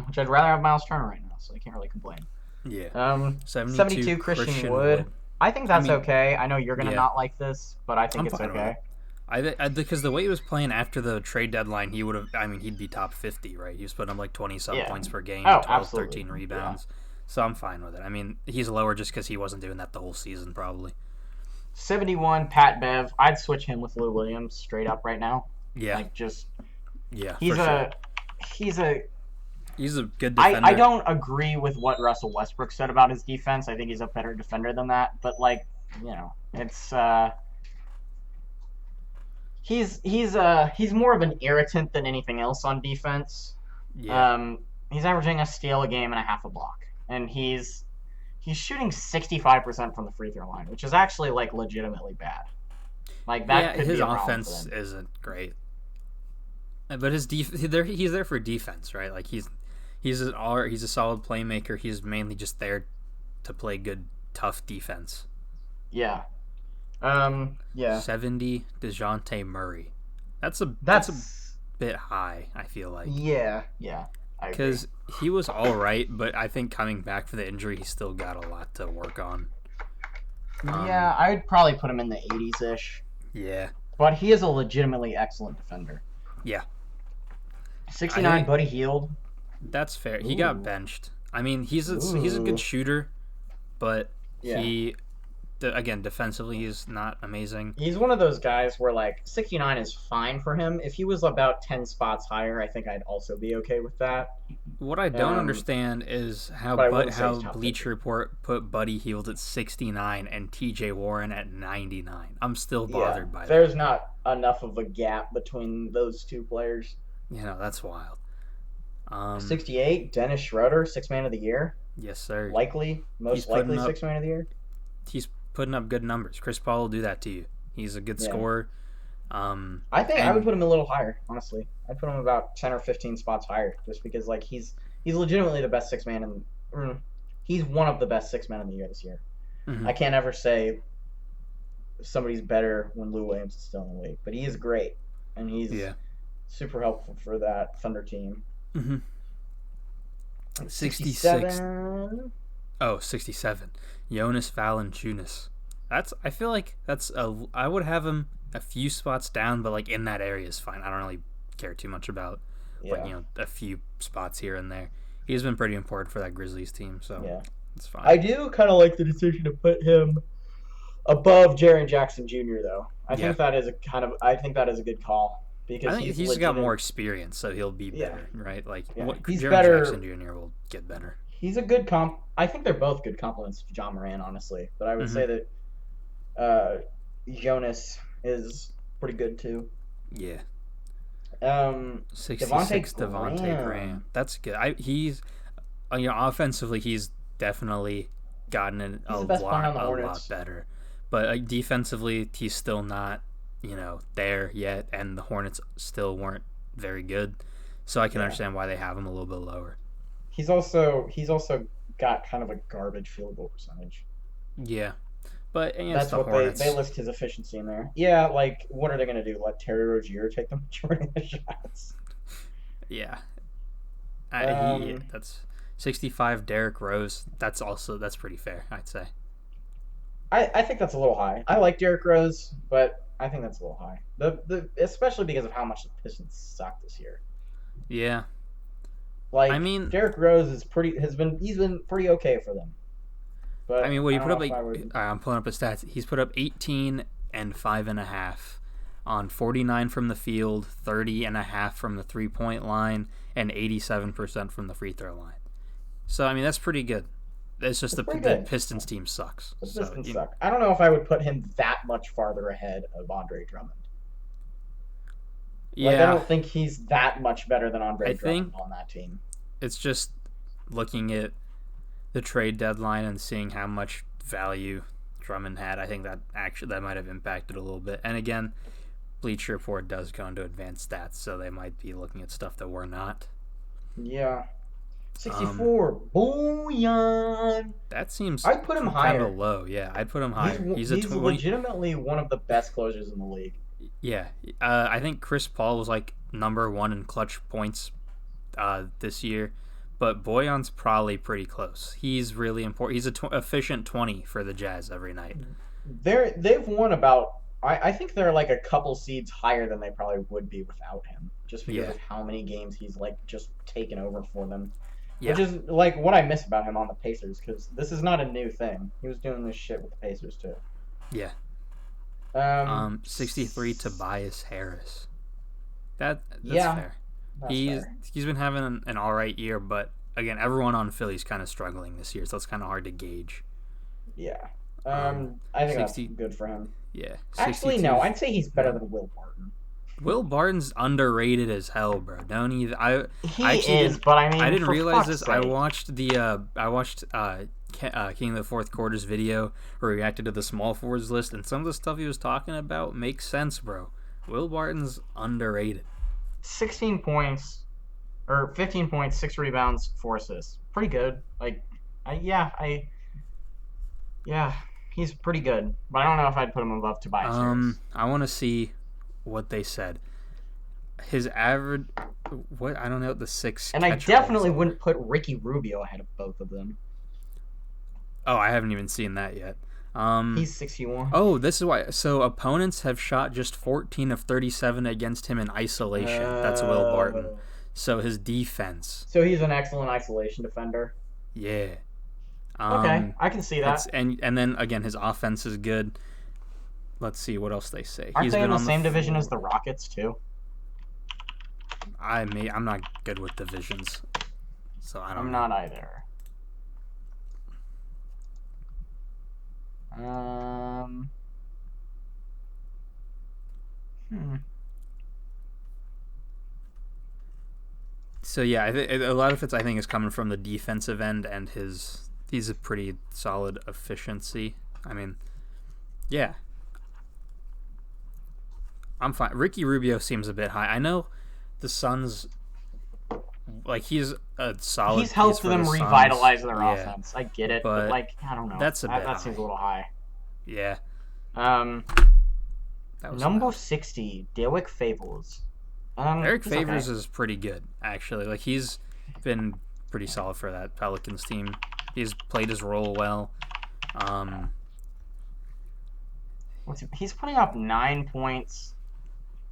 Which I'd rather have Miles Turner right now, so I can't really complain. Yeah. 72 Christian Wood. I think that's okay. I know you're gonna not like this, but I think I'm it's fine with okay. Because the way he was playing after the trade deadline, he would have. I mean, he'd be top 50, right? He was putting up like 20-some points per game, 12, absolutely. 13 rebounds. Yeah. So I'm fine with it. I mean, he's lower just because he wasn't doing that the whole season, probably. 71 Pat Bev. I'd switch him with Lou Williams straight up right now. Yeah. Like just. Yeah. He's He's a good defender. I don't agree with what Russell Westbrook said about his defense. I think he's a better defender than that. But like, it's he's more of an irritant than anything else on defense. Yeah. He's averaging a steal a game and a half a block, and he's shooting 65% from the free throw line, which is actually like legitimately bad. Like that could his be a offense isn't great. But he's there for defense, right? Like he's a solid playmaker. He's mainly just there to play good, tough defense. Yeah. 70 DeJounte Murray. That's a bit high, I feel like. Yeah. Because he was all right, but I think coming back for the injury, he's still got a lot to work on. Yeah, I'd probably put him in the 80s-ish. Yeah. But he is a legitimately excellent defender. Yeah. 69, Buddy Hield. That's fair. He got benched. I mean, he's a good shooter, but again, defensively, he's not amazing. He's one of those guys where, like, 69 is fine for him. If he was about 10 spots higher, I think I'd also be okay with that. What I don't understand is how Bleacherreport put Buddy Hield at 69 and TJ Warren at 99. I'm still bothered by that. There's not enough of a gap between those two players. That's wild. 68, Dennis Schroeder, Sixth Man of the Year. Yes, sir. Most likely Sixth Man of the Year. He's putting up good numbers. Chris Paul will do that to you. He's a good scorer. I think I would And put him a little higher, honestly. I'd put him about 10 or 15 spots higher, just because like he's legitimately the best six man he's one of the best six men in the year this year. mhm, I can't ever say somebody's better when Lou Williams is still in the league, but he is great, and he's yeah, super helpful for that Thunder team. mhm. 66. 67. Oh, 67. Jonas Valanciunas. I feel like I would have him a few spots down, but like in that area is fine. I don't really care too much about like, Yeah, a few spots here and there. He's been pretty important for that Grizzlies team, so yeah. it's fine. I do kind of like the decision to put him above Jaren Jackson Jr. though. Yeah. I think that is a good call I because think he's he's got more legit. experience, so he'll be Yeah, better, right? Like yeah. what He's Jaron Jackson better. Jr. will get better. He's a good comp. I think they're both good compliments to John Moran, honestly. But I would Hmm. say that uh, Jonas is pretty good too. Yeah. Devonte 66 Devonte Graham. Graham. That's good. He's offensively he's definitely gotten it He's the best player on the a lot Hornets. better. But defensively he's still not, there yet, and the Hornets still weren't very good. So I can Yeah. understand why they have him a little bit lower. He's also got kind of a garbage field goal percentage. Yeah. But against That's the what they Hornets, list his efficiency in there. Yeah, like what are they gonna do? Let Terry Rozier take the majority of the shots? yeah. Um, That's 65 Derrick Rose. That's pretty fair, I'd say. I think that's a little high. I like Derrick Rose, but I think that's a little high. The especially because of how much the Pistons suck this year. Yeah. I Like mean, Derrick Rose he's been pretty okay for them, but what I he don't put know up. if I would. I'm pulling up his stats. He's put up 18 and 5.5 on 49 from the field, 30.5 from the 3-point line, and 87% from the free throw line. So I mean that's pretty good. It's just It's pretty the good. Pistons team sucks. The So Pistons suck. I don't know if I would put him that much farther ahead of Andre Drummond. Like I yeah, don't think he's that much better than I Andre think Drummond on that team. it's just looking at the trade deadline and seeing how much value Drummond had. I think that might have impacted a little bit. And again, Bleacherreport does go into advanced stats, so they might be looking at stuff that we're not. Yeah. Um, 64. Boyan. that seems I'd put him kind of higher. low. Yeah, I'd put him He's higher. He's a he's 20. legitimately one of the best closers in the league. Yeah, I think Chris Paul was like number one in clutch points this year, but Boyan's probably pretty close. He's really important. He's a efficient 20 for the Jazz every night. They've won about I think they're like a couple seeds higher than they probably would be without him, just because Yeah, of how many games he's like just taken over for them. Which yeah, is like what I miss about him on the Pacers, because this is not a new thing. He was doing this shit with the Pacers too. yeah. 63 S- Tobias Harris. That's yeah, fair. that's He's fair. he's been having an all right year, but again, everyone on Philly's kind of struggling this year, so it's kind of hard to gauge. Yeah. Um, I think that's 60, good for him. yeah, Actually, 62. no, I'd say he's better than Will Barton. Will Barton's underrated as hell, bro. Don't even. I He actually is, didn't. but I I mean, didn't for realize fuck's this. I sake. watched King of the Fourth Quarters video where he reacted to the small forwards list, and some of the stuff he was talking about makes sense, bro. Will Barton's underrated. 16 points, or 15 points, 6 rebounds, 4 assists. Pretty good. Like, yeah, he's pretty good. But I don't know if I'd put him above Tobias Harris. I want to see what they said. His average, what I don't know, the six And I catch-alls definitely are. wouldn't put Ricky Rubio ahead of both of them. Oh, I haven't even seen that yet. He's 61. Oh, this is why. So opponents have shot just 14 of 37 against him in isolation. That's Will Barton. Uh, So his defense, so he's an excellent isolation defender. yeah. Okay, Um, I can see let's that. and then again his offense is good. Let's see what else they say. Aren't He's they in been the on the same division as the floor. Rockets, too? I'm not good with divisions, so I don't I'm know. not either. Um, hmm. So yeah, a lot of it I think is coming from the defensive end and he's a pretty solid efficiency. I mean, yeah. I'm fine. Ricky Rubio seems a bit high. I know the Suns, like he's a He's solid piece helped for the them Suns. revitalize their Yeah, offense. I get it, but but like I don't know. that's a That, bit that seems a high. little high. Yeah, Um, that was Number loud. 60, Derek Favors. Eric He's okay. Favors is pretty good actually. Like he's been pretty solid for that Pelicans team. He's played his role well. Um, He's putting up 9 points.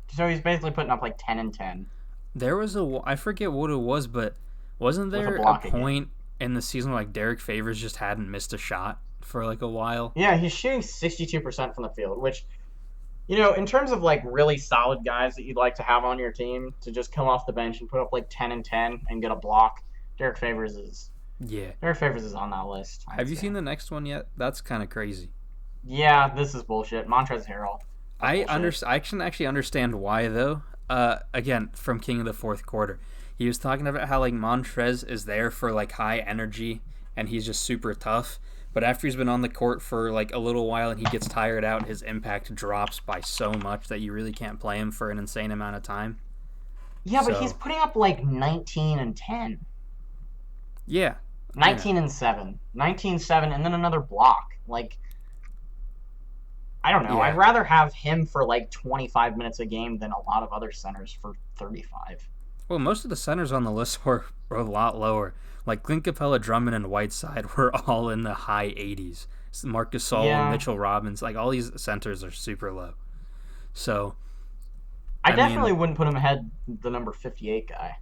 So he's basically putting up like 10 and 10 there was I forget what it was, but wasn't with a there a block a game. point in the season where, like Derek Favors just hadn't missed a shot for like a while? Yeah, he's shooting 62% from the field, which, in terms of like really solid guys that you'd like to have on your team to just come off the bench and put up like 10 and 10 and get a block, Derek Favors is Yeah. Derek Favors is on that list, I'd Have you say. seen the next one yet? That's kind of crazy. Yeah, this is bullshit. Montrezl Harrell. That's bullshit. I can actually understand why though. Again, from King of the Fourth Quarter, he was talking about how like Montrez is there for like high energy and he's just super tough. But after he's been on the court for like a little while and he gets tired out, his impact drops by so much that you really can't play him for an insane amount of time. Yeah, but he's So putting up like 19 and 10. yeah, I know. 19 and 7. 19-7, and then another block. Like, I don't know. I'd Yeah. rather have him for like 25 minutes a game than a lot of other centers for 35. Well, most of the centers on the list were a lot lower. Like Clint Capella, Drummond, and Whiteside were all in the high 80s. Marcus Gasol and Yeah, Mitchell Robbins, like all these centers are super low. So, I I definitely mean, wouldn't put him ahead the number 58 guy.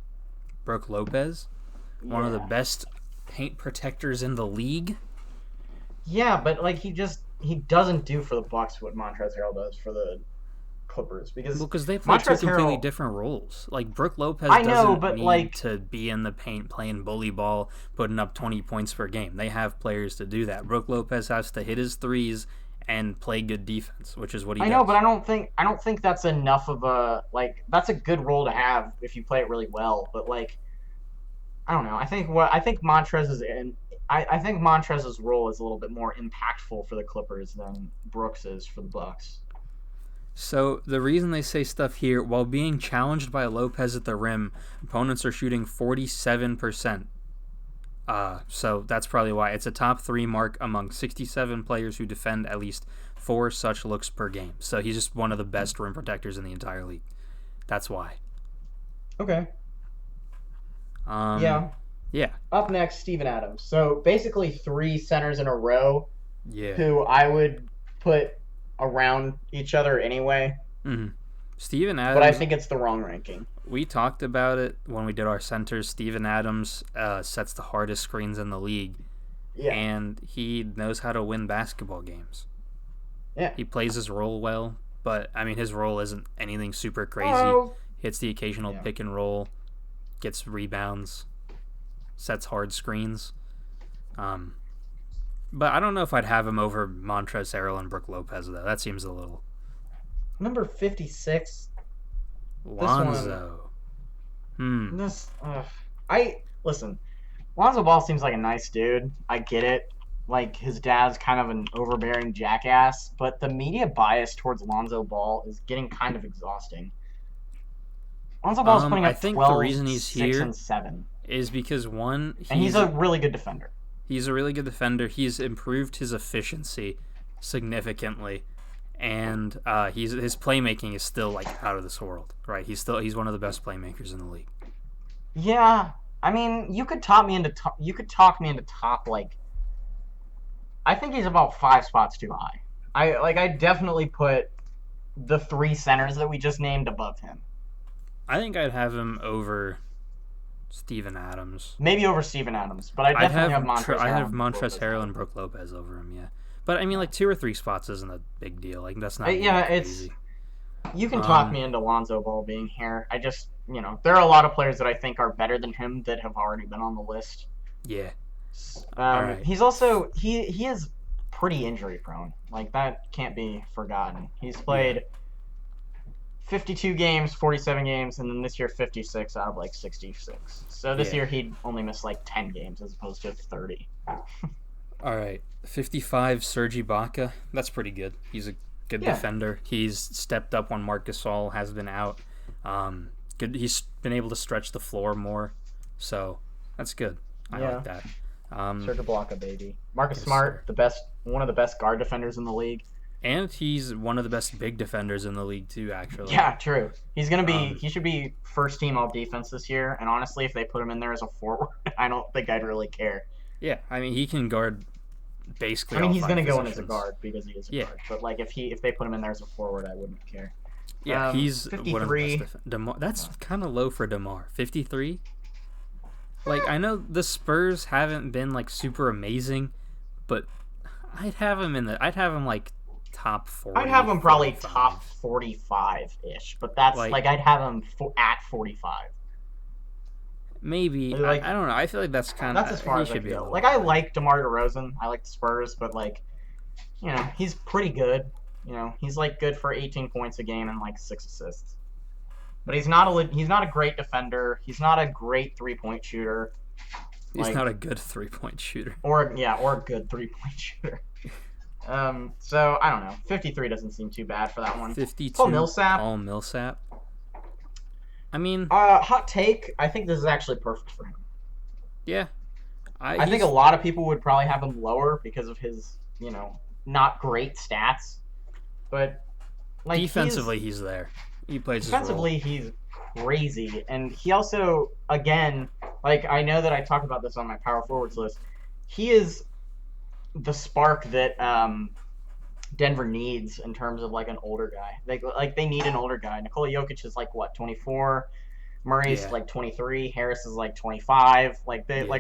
Brooke Lopez, one of the Yeah. best paint protectors in the league. Yeah, but like he doesn't do for the Bucks what Montrezl Harrell does for the Clippers Well, because because they play two Montrezl completely Harrell. different roles. Like Brooke Lopez I know, doesn't but need like to be in the paint playing bully ball, putting up 20 points per game. They have players to do that. Brooke Lopez has to hit his threes and play good defense, which is what he I know, but does. I don't think that's enough of a like that's a good role to have if you play it really well. But like I don't know. I think Montrez is in. I think Montrez's role is a little bit more impactful for the Clippers than Brooks is for the Bucks. So the reason they say stuff here, while being challenged by Lopez at the rim, opponents are shooting 47%. So that's probably why it's a top three mark among 67 players who defend at least four such looks per game. So he's just one of the best rim protectors in the entire league. That's why. Okay. Um, Yeah. yeah, Up next, Steven Adams. So basically, three centers in a row yeah. who I would put around each other anyway, hmm Steven but I Adams, think it's the wrong ranking. we talked about it when we did our centers. Steven Adams sets the hardest screens in the league, Yeah. and he knows how to win basketball games. Yeah. He plays his role well, but I mean his role isn't anything super crazy. Oh. Hits the occasional Yeah. pick and roll, gets rebounds, sets hard screens. Um, but I don't know if I'd have him over Montrezl Harrell and Brooke Lopez though. That seems a little Number 56. This one. Lonzo. Hmm. This. I listen. Lonzo Ball seems like a nice dude. I get it. Like his dad's kind of an overbearing jackass, but the media bias towards Lonzo Ball is getting kind of exhausting. Lonzo Ball's putting I up think the 12, reason he's 6, here and 7. is because one, And he's a really good defender. he's a really good defender. He's improved his efficiency significantly, and his playmaking is still like out of this world. Right? He's one of the best playmakers in the league. Yeah. I mean, you could talk me into top like I think he's about 5 spots too high. I definitely put the three centers that we just named above him. I think I'd have him over Steven Adams. Maybe over Steven Adams, but I I'd definitely have have Montrezl I Harrell have and Brook Montrezl Lopez Harrell higher. and Brooke Lopez over him. Yeah, but I mean like 2 or 3 spots isn't a big deal. Like that's not Yeah, really it's crazy. you can talk Um, me into Lonzo Ball being here. I just there are a lot of players that I think are better than him that have already been on the list. yeah. All right. He's also he is pretty injury prone. Like that can't be forgotten. He's Yeah. played 52 games, 47 games, and then this year 56 out of like 66. So this Yeah. year he'd only missed like 10 games as opposed to 30. All right. 55 Serge Ibaka. That's pretty good. He's a good Yeah, defender. He's stepped up when Marc Gasol has been out. Good. He's been able to stretch the floor more, so that's good. I yeah. like that. Serge Ibaka, baby. Marcus Yes, sir. Smart, one of the best guard defenders in the league. And he's one of the best big defenders in the league too. Actually, Yeah, true. um, He should be first team all defense this year. And honestly, if they put him in there as a forward, I don't think I'd really care. yeah. I mean, he can guard basically I mean, all he's five gonna go in as a positions. guard because he is a Yeah, guard. But like, if they put him in there as a forward, I wouldn't care. yeah. He's one of the best. 53. DeMar, that's kind of low for DeMar. 53. Like I know the Spurs haven't been like super amazing, but I'd have him like top I'd 40, have him probably 45. top 45 ish. But that's Like like I'd have him at 45. maybe Like I don't know. I feel like that's kind that's as of far he as I should be a go. little Like I higher. like DeMar DeRozan. I like the Spurs, but like he's pretty good. He's like good for 18 points a game and like 6 assists. But he's not a great defender. He's not a great 3-point shooter. He's not Like a good 3-point shooter. or a good 3-point shooter. So I don't know. 53 doesn't seem too bad for that one. 52. Paul Millsap. Paul Millsap. I mean, Hot take. I think this is actually perfect for him. yeah. I think a lot of people would probably have him lower because of his, not great stats. But like defensively he's there. He plays his role. defensively he's crazy, and he also again like I know that I talk about this on my power forwards list. He is the spark that Denver needs in terms of like an older guy. They need an older guy. Nikola Jokic is like what 24, Murray's Yeah. like 23, Harris is like 25. Yeah.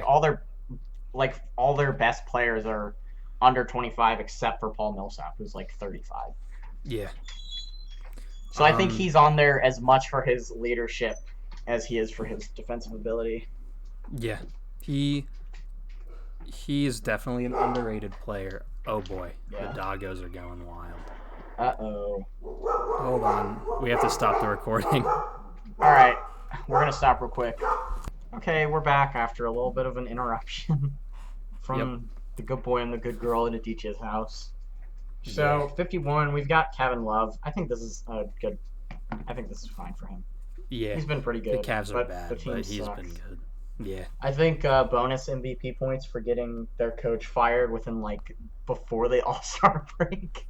All their best players are under 25 except for Paul Millsap who's like 35. Yeah. So I think he's on there as much for his leadership as he is for his defensive ability. Yeah. He is definitely an underrated player. Oh boy, Yeah. the doggos are going wild. Uh-oh. Hold on, we have to stop the recording. All right, we're gonna stop real quick. Okay, we're back after a little bit of an interruption from the good boy and the good girl at Aditya's house. So 51, we've got Kevin Love. I think this is good. I think this is fine for him. Yeah, He's been pretty the good. Cavs are but bad, the team but he's sucks. been good. Yeah, I think bonus MVP points for getting their coach fired within before the All-Star break.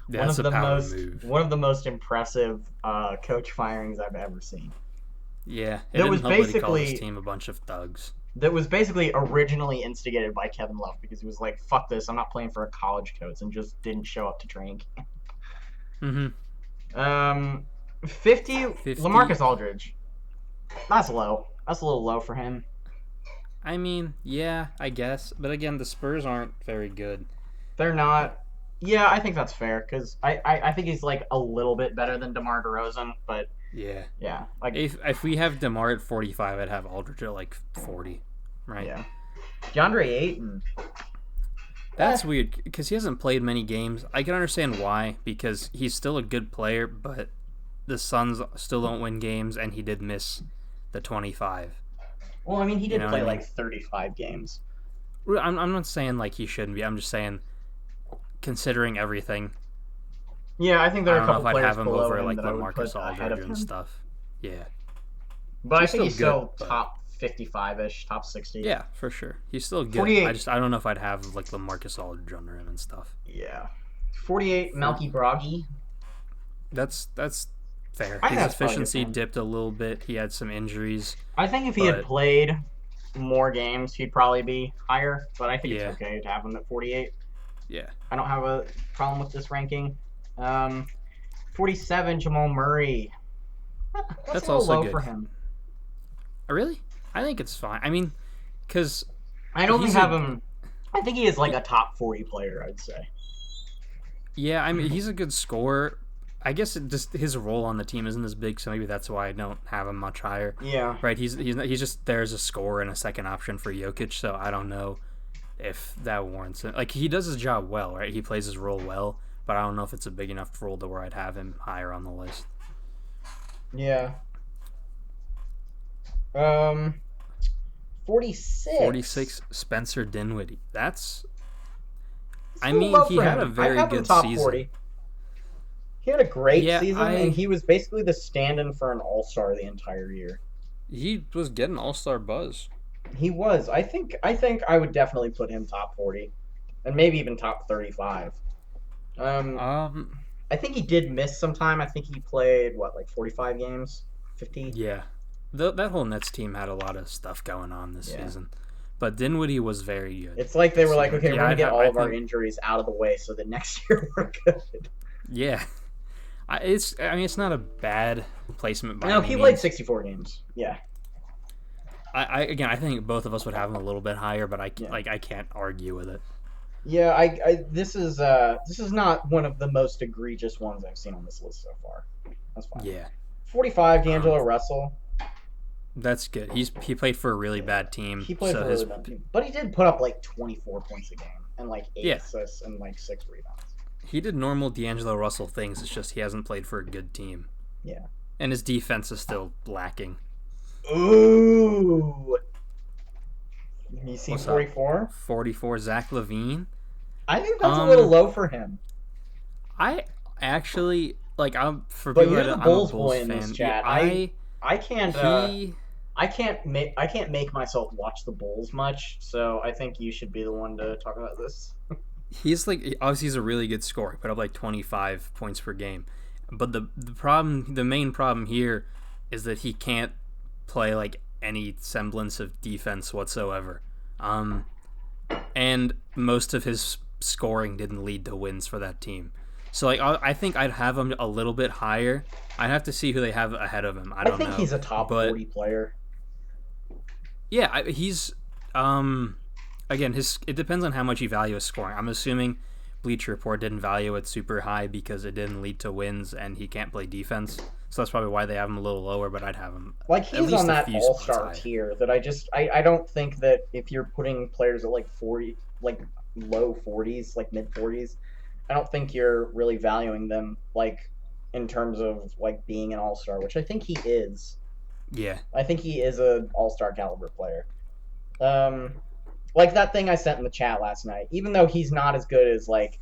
that's a power move. One of the most impressive coach firings I've ever seen. Yeah, it That didn't was help that he called basically his team a bunch of thugs. that was basically originally instigated by Kevin Love because he was like, "Fuck this! I'm not playing for a college coach," and just didn't show up to training camp. Mm-hmm. 50, 50. LaMarcus Aldridge. That's low. That's a little low for him. I mean, yeah, I guess, but again, the Spurs aren't very good. They're not. Yeah, I think that's fair because I think he's like a little bit better than DeMar DeRozan, but Yeah, yeah, like if we have DeMar at 45, I'd have Aldridge at like 40, right? yeah. DeAndre Ayton. That's weird because he hasn't played many games. I can understand why because he's still a good player, but the Suns still don't win games, and he did miss the 25. Well, I mean, he did know play what I mean? like 35 games. I'm not saying like he shouldn't be. I'm just saying, considering everything, Yeah, I think there I are a don't know couple if I'd players have him below over him like that I would LaMarcus put ahead of Aldridge him. and stuff. Yeah, But I He's think he's still still good, but- top 55-ish, top 60. yeah, for sure. He's still good. 48. I don't know if I'd have like LaMarcus Aldridge under him and stuff. Yeah. 48, Melky Broggy. That's fair. I think His that's probably efficiency good. dipped a little bit. He had some injuries. I think if he had But- played more games, he'd probably be higher. But I think Yeah. it's okay to have him at 48. Yeah. I don't have a problem with this ranking. 47, Jamal Murray. That's a little also low good. for him. Really? I think it's fine. I mean, because I don't He's have a- him. I think he is like a top 40 player, I'd say. yeah, I mean he's a good scorer. I guess his role on the team isn't as big, so maybe that's why I don't have him much higher. Yeah. Right? He's just there as a scorer and a second option for Jokic. So I don't know if that warrants it. Like he does his job well, right? He plays his role well, but I don't know if it's a big enough role to where I'd have him higher on the list. Yeah. 46. 46, Spencer Dinwiddie. That's. It's I a little mean, low he for had him. a very I have him good top season. 40. He had a great Yeah, season, and he was basically the stand-in for an all-star the entire year. he was getting all-star buzz. He was. I think I would definitely put him top 40, and maybe even top 35. Um, Um, I think he did miss some time. I think he played what, like 45 games, 50. yeah, that whole Nets team had a lot of stuff going on this Yeah. season, but Dinwiddie was very good It's like they this were like, season. okay, we're Yeah, gonna get all I of our think injuries out of the way so that next year we're good. yeah, I mean it's not a bad placement by No, any he played means. 64 games. Yeah, Again I think both of us would have him a little bit higher, but yeah, I can't argue with it. yeah. This is not one of the most egregious ones I've seen on this list so far. That's fine. Yeah, 45, um, D'Angelo Russell. that's good. He played for a really Yeah, bad team, he played so for a his really bad team, but he did put up like 24 points a game and like eight yeah assists and like 6 rebounds. he did normal D'Angelo Russell things. It's just he hasn't played for a good team, Yeah. and his defense is still lacking. Ooh. You seen What's up? 44? 44 Zach LaVine. I think that's a little Um, low for him. I actually like I'm for But people you're that the I'm a Bulls Bulls boy in this fan. Yeah, chat. I can't he I can't make myself watch the Bulls much, so I think you should be the one to talk about this. he's like obviously he's a really good scorer. He put up like 25 points per game, but the main problem here is that he can't play like any semblance of defense whatsoever. Um, and most of his scoring didn't lead to wins for that team. So like I think I'd have him a little bit higher. I'd have to see who they have ahead of him. I I don't think know, he's a top but 40 player. yeah, he's um again his it depends on how much you value his scoring. I'm assuming Bleacherreport didn't value it super high because it didn't lead to wins and he can't play defense. So that's probably why they have him a little lower. But I'd have him Like at he's least on a that few all spots star higher. tier that I don't think that if you're putting players at like 40, like low 40s, like mid 40s, I don't think you're really valuing them like in terms of like being an all star, which I think he is. Yeah, I think he is an all star caliber player. Um, like that thing I sent in the chat last night. Even though he's not as good as like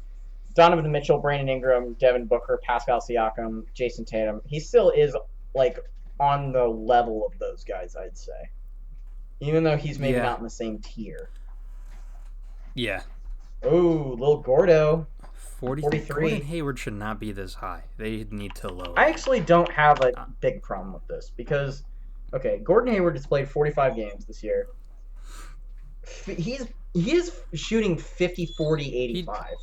Donovan Mitchell, Brandon Ingram, Devin Booker, Pascal Siakam, Jason Tatum, he still is like on the level of those guys, I'd say. Even though he's maybe yeah, not in the same tier. yeah. Oh, little Gordo, 43. Gordon 43. Hayward should not be this high. They need to lower I him. actually don't have a Uh, big problem with this because, okay, Gordon Hayward has played 45 games this year. He's he is shooting 50, 40, he 85.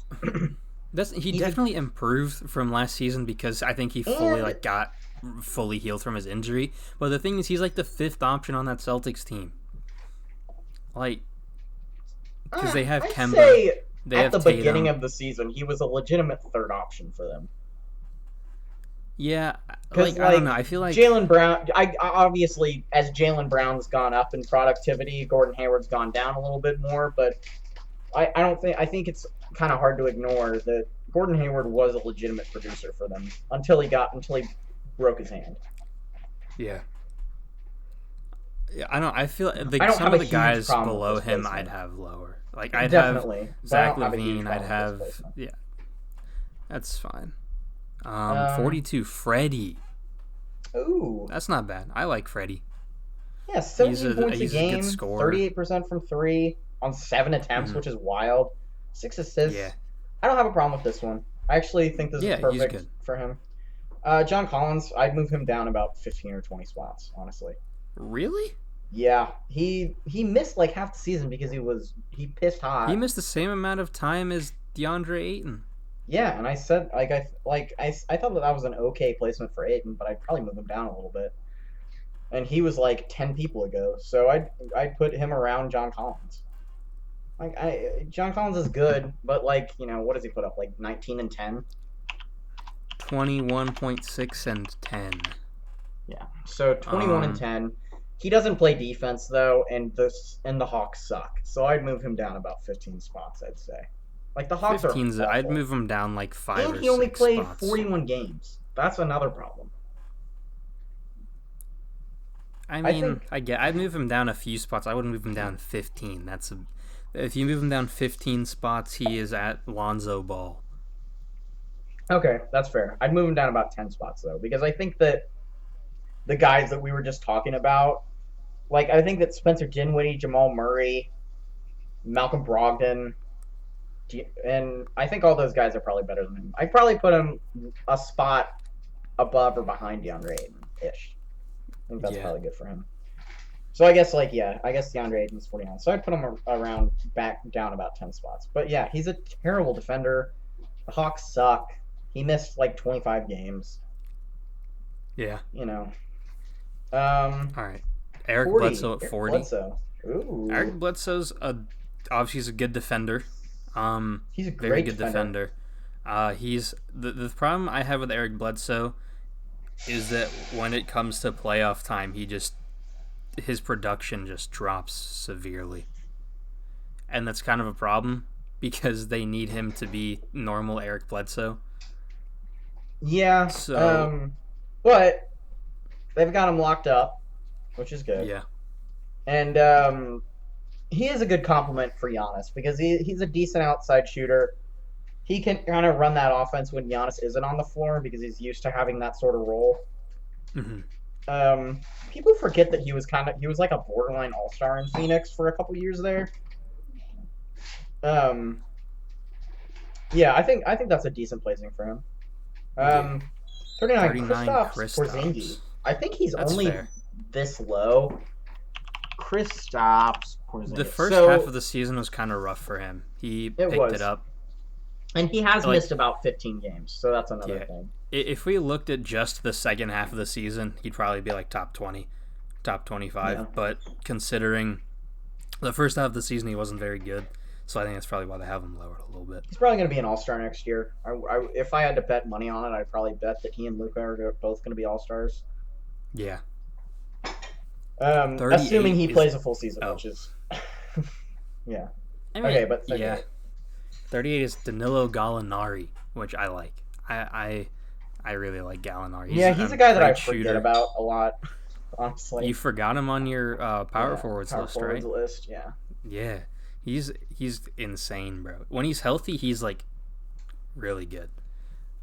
he He's a, definitely improved from last season because I think he fully and got fully healed from his injury. But the thing is, he's like the fifth option on that Celtics team. Like, because they have I'd Kemba, say they at have the beginning Tatum. of the season he was a legitimate third option for them. Yeah, Because like I don't know. like I feel like Jalen Brown, I obviously as Jalen Brown's gone up in productivity, Gordon Hayward's gone down a little bit more. But I don't think I think it's kind of hard to ignore that Gordon Hayward was a legitimate producer for them until he broke his hand. yeah. Yeah, I don't. I feel I don't some have of a the huge guys problem with below this him I'd placement. have lower. Like I'd have Definitely, but I Zach don't have a huge Levine. I'd problem with this have placement. yeah. That's fine. Um, 42 Freddie. ooh, That's not bad. I like Freddie. yeah, 17 points a He's a good game, scorer. 38% from three on 7 attempts, Hmm. which is wild. 6 assists. Yeah. I don't have a problem with this one. I actually think this is Yeah, he's perfect good. for him. John Collins, I'd move him down about 15 or 20 spots, honestly. Really? Yeah, he missed like half the season because he pissed He hot. missed the same amount of time as DeAndre Ayton. Yeah, and I said I thought that was an okay placement for Aiton, but I'd probably move him down a little bit. And he was like 10 people ago, so I'd put him around John Collins. John Collins is good, but like what does he put up like 19 and 10? 21.6 and 10. Yeah, so 21 and Um, 10. He doesn't play defense though, and the Hawks suck. So I'd move him down about 15 spots. I'd say, like the Hawks are 15's. I'd awful, move him down like 5 and or he only 6 played spots. 41 games. That's another problem. I I mean, think I'd move him down a few spots. I wouldn't move him down 15. If you move him down 15 spots, he is at Lonzo Ball. Okay, that's fair. I'd move him down about 10 spots though, because I think that the guys that we were just talking about, like I think that Spencer Dinwiddie, Jamal Murray, Malcolm Brogdon, and I think all those guys are probably better than him. I'd probably put him a spot above or behind DeAndre Ayton ish. I think that's Yeah, probably good for him. So I guess I guess DeAndre Ayton's 49. So I'd put him around back down about 10 spots. But yeah, he's a terrible defender. The Hawks suck. He missed like 25 games. yeah. You know. Um, All right. Eric 40. Bledsoe at Eric 40. Bledsoe. Eric Ooh. Bledsoe's obviously he's a good defender. He's a Very great good defender. defender. He's the problem I have with Eric Bledsoe is that when it comes to playoff time, his production just drops severely, and that's kind of a problem because they need him to be normal Eric Bledsoe. Yeah. So But they've got him locked up, which is good. yeah, And he is a good compliment for Giannis because he's a decent outside shooter. He can kind of run that offense when Giannis isn't on the floor because he's used to having that sort of role. hmm People forget that he was like a borderline all star in Phoenix for a couple years there. Um, yeah, I think that's a decent placing for him. yeah. Um, 39, 39 Kristaps Porzingis. Kristaps. I think he's That's only fair. this low. Kristaps The Porzingis. first half of So the season was kind of rough for him. He it picked it was, up. and he has Like missed about 15 games. So that's another yeah, thing. if we looked at just the second half of the season, he'd probably be like top 20, top Yeah. 25. But considering the first half of the season, he wasn't very good. So I think that's probably why they have him lowered a little bit. He's probably going to be an all star next year. If I had to bet money on it, I'd probably bet that he and Luka are both going to be all stars. Yeah. Assuming 38 he is. plays a full season, Oh. which is, yeah. I mean, Okay, but yeah. 38. 38 is Danilo Gallinari, which I like. I really like Gallinari. Yeah, he's a guy that I great forget shooter. about a lot, honestly. You forgot him on your power Yeah, forwards power list, forwards right? list. Yeah. Yeah. He's insane, bro. When he's healthy, he's like really good.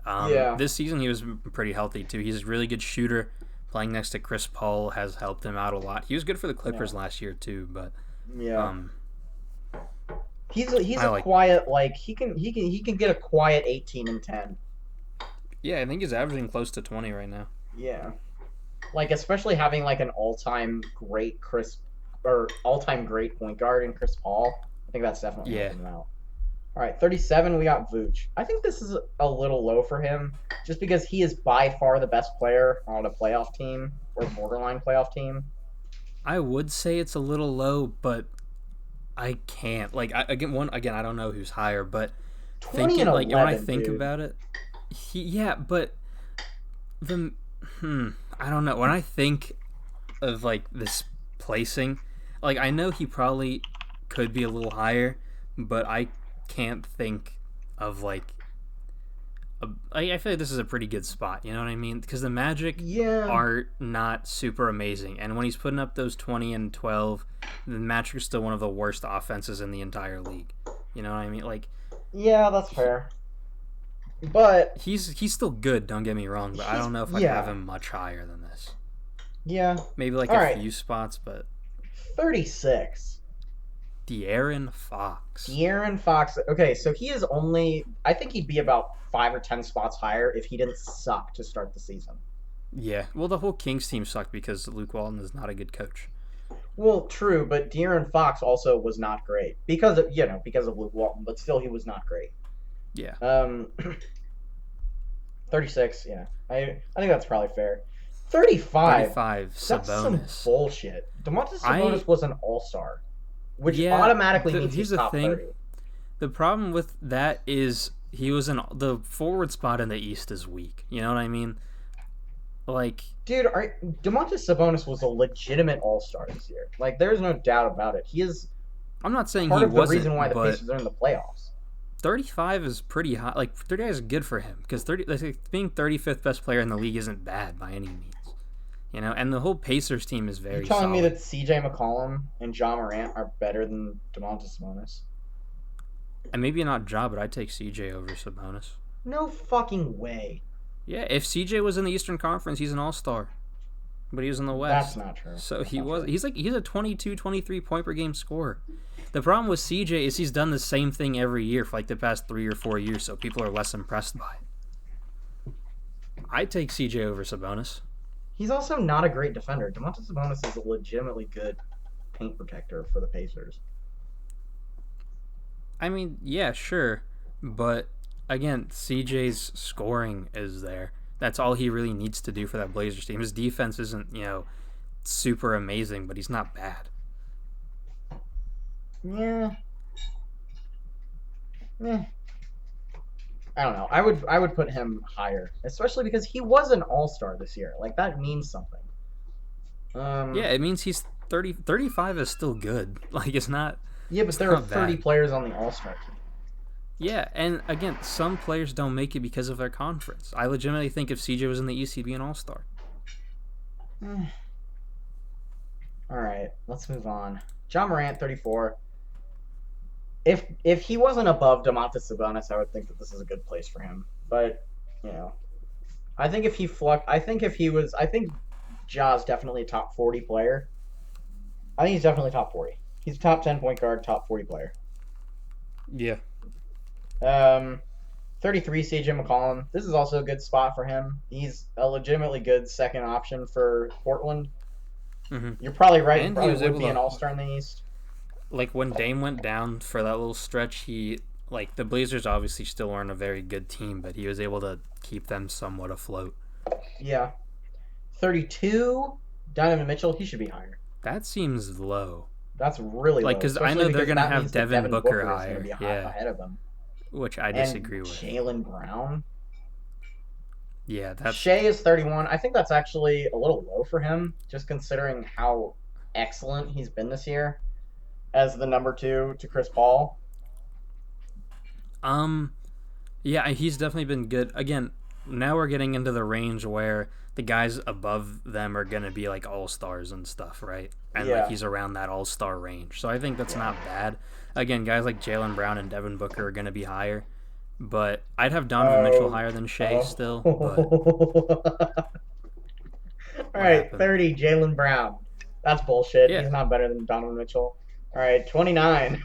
Yeah. This season he was pretty healthy too. He's a really good shooter. Playing next to Chris Paul has helped him out a lot. He was good for the Yeah. Clippers last year too, but Yeah. um, He's I a like. quiet like he can get a quiet 18 and 10. Yeah, I think he's averaging close to 20 right now. Yeah. Like especially having like an all-time great point guard in Chris Paul. I think that's definitely Yeah, helping him out. All right, 37 we got Vooch. I think this is a little low for him just because he is by far the best player on a playoff team or borderline playoff team. I would say it's a little low, but I can't. Like again, I don't know who's higher, but 20 and thinking like when I 11, think dude. about it, but the I don't know. When I think of like this placing, like I know he probably could be a little higher, but I can't think of like I feel like this is a pretty good spot. You know what I mean? Because the Magic Yeah. are not super amazing, and when he's putting up those 20 and 12, the Magic are still one of the worst offenses in the entire league. You know what I mean? Like Yeah, that's fair. But he's still good. Don't get me wrong, but I don't know if I'd have yeah. him much higher than this. Yeah. Maybe like All a right. few spots, but 36. De'Aaron Fox. De'Aaron Fox. Okay, so he is only. I think he'd be about 5 or 10 spots higher if he didn't suck to start the season. Yeah, well, the whole Kings team sucked because Luke Walton is not a good coach. Well, true, but De'Aaron Fox also was not great because of Luke Walton, but still he was not great. Yeah, 36. Yeah, I think that's probably fair. 35. 35 That's some Sabonis. bullshit. Domantas I Sabonis was an all-star, which yeah. automatically means Here's he's the top thing. 30. The problem with that is he was in the forward spot in the East is weak. You know what I mean? Like Dude, Domantas Sabonis was a legitimate all-star this year. Like, there's no doubt about it. He is I'm not saying part he of the wasn't, reason why the but Pacers are in the playoffs. 35 is pretty high. Like 35 is good for him because being 35th best player in the league isn't bad by any means. You know, and the whole Pacers team is very You're telling me solid. that C.J. McCollum and Ja Morant are better than Domantas Sabonis? And maybe not Ja, but I'd take CJ over Sabonis. No fucking way. Yeah, if CJ was in the Eastern Conference, he's an all-star. But he was in the That's West. not true. So That's he not was true. he's a 22, 23 point per game scorer. The problem with CJ is he's done the same thing every year for like the past 3 or 4 years, so people are less impressed by it. I'd take CJ over Sabonis. He's also not a great defender. Domantas Sabonis is a legitimately good paint protector for the Pacers. I mean, yeah, sure, but again, CJ's scoring is there. That's all he really needs to do for that Blazers team. His defense isn't, super amazing, but he's not bad. Yeah. Eh. I don't know. I would put him higher, especially because he was an all-star this year. Like that means something. Yeah, it means he's 30, 35 is still good. Like it's not. Yeah, but It's there are not 30 bad. players on the all-star team. Yeah, and again, some players don't make it because of their conference. I legitimately think if CJ was in the East, he'd be an all star. All right, let's move on. John Morant, 34. If he wasn't above Domantas Sabonis, I would think that this is a good place for him. But you know, I think if he I think if he was, I think Ja's definitely a top 40 player. I think he's definitely top 40. He's a top 10 point guard, top 40 player. Yeah. 33 CJ McCollum. This is also a good spot for him. He's a legitimately good second option for Portland. Mm-hmm. You're probably right. And He probably was would able be to, an all-star in the East. like when Dame went down for that little stretch, the Blazers obviously still weren't a very good team, but he was able to keep them somewhat afloat. Yeah. 32, Donovan Mitchell. He should be higher. That seems low. That's really Like, low. because I Especially know they're because gonna that have means that Devin Booker is going to higher, be yeah, ahead of him. which I And disagree with. Jaylen Brown. Yeah, that's Shea is 31. I think that's actually a little low for him, just considering how excellent he's been this year as the number 2 to Chris Paul. yeah, he's definitely been good. Again, now we're getting into the range where the guys above them are gonna be like all stars and stuff, right? And like Yeah. he's around that all star range, so I think that's Yeah. not bad. Again, guys like Jaylen Brown and Devin Booker are gonna be higher, but I'd have Donovan Mitchell higher than Shea still. But All what right, happened? 30, Jaylen Brown. That's bullshit. Yeah, He's not better than Donovan Mitchell. All right, 29.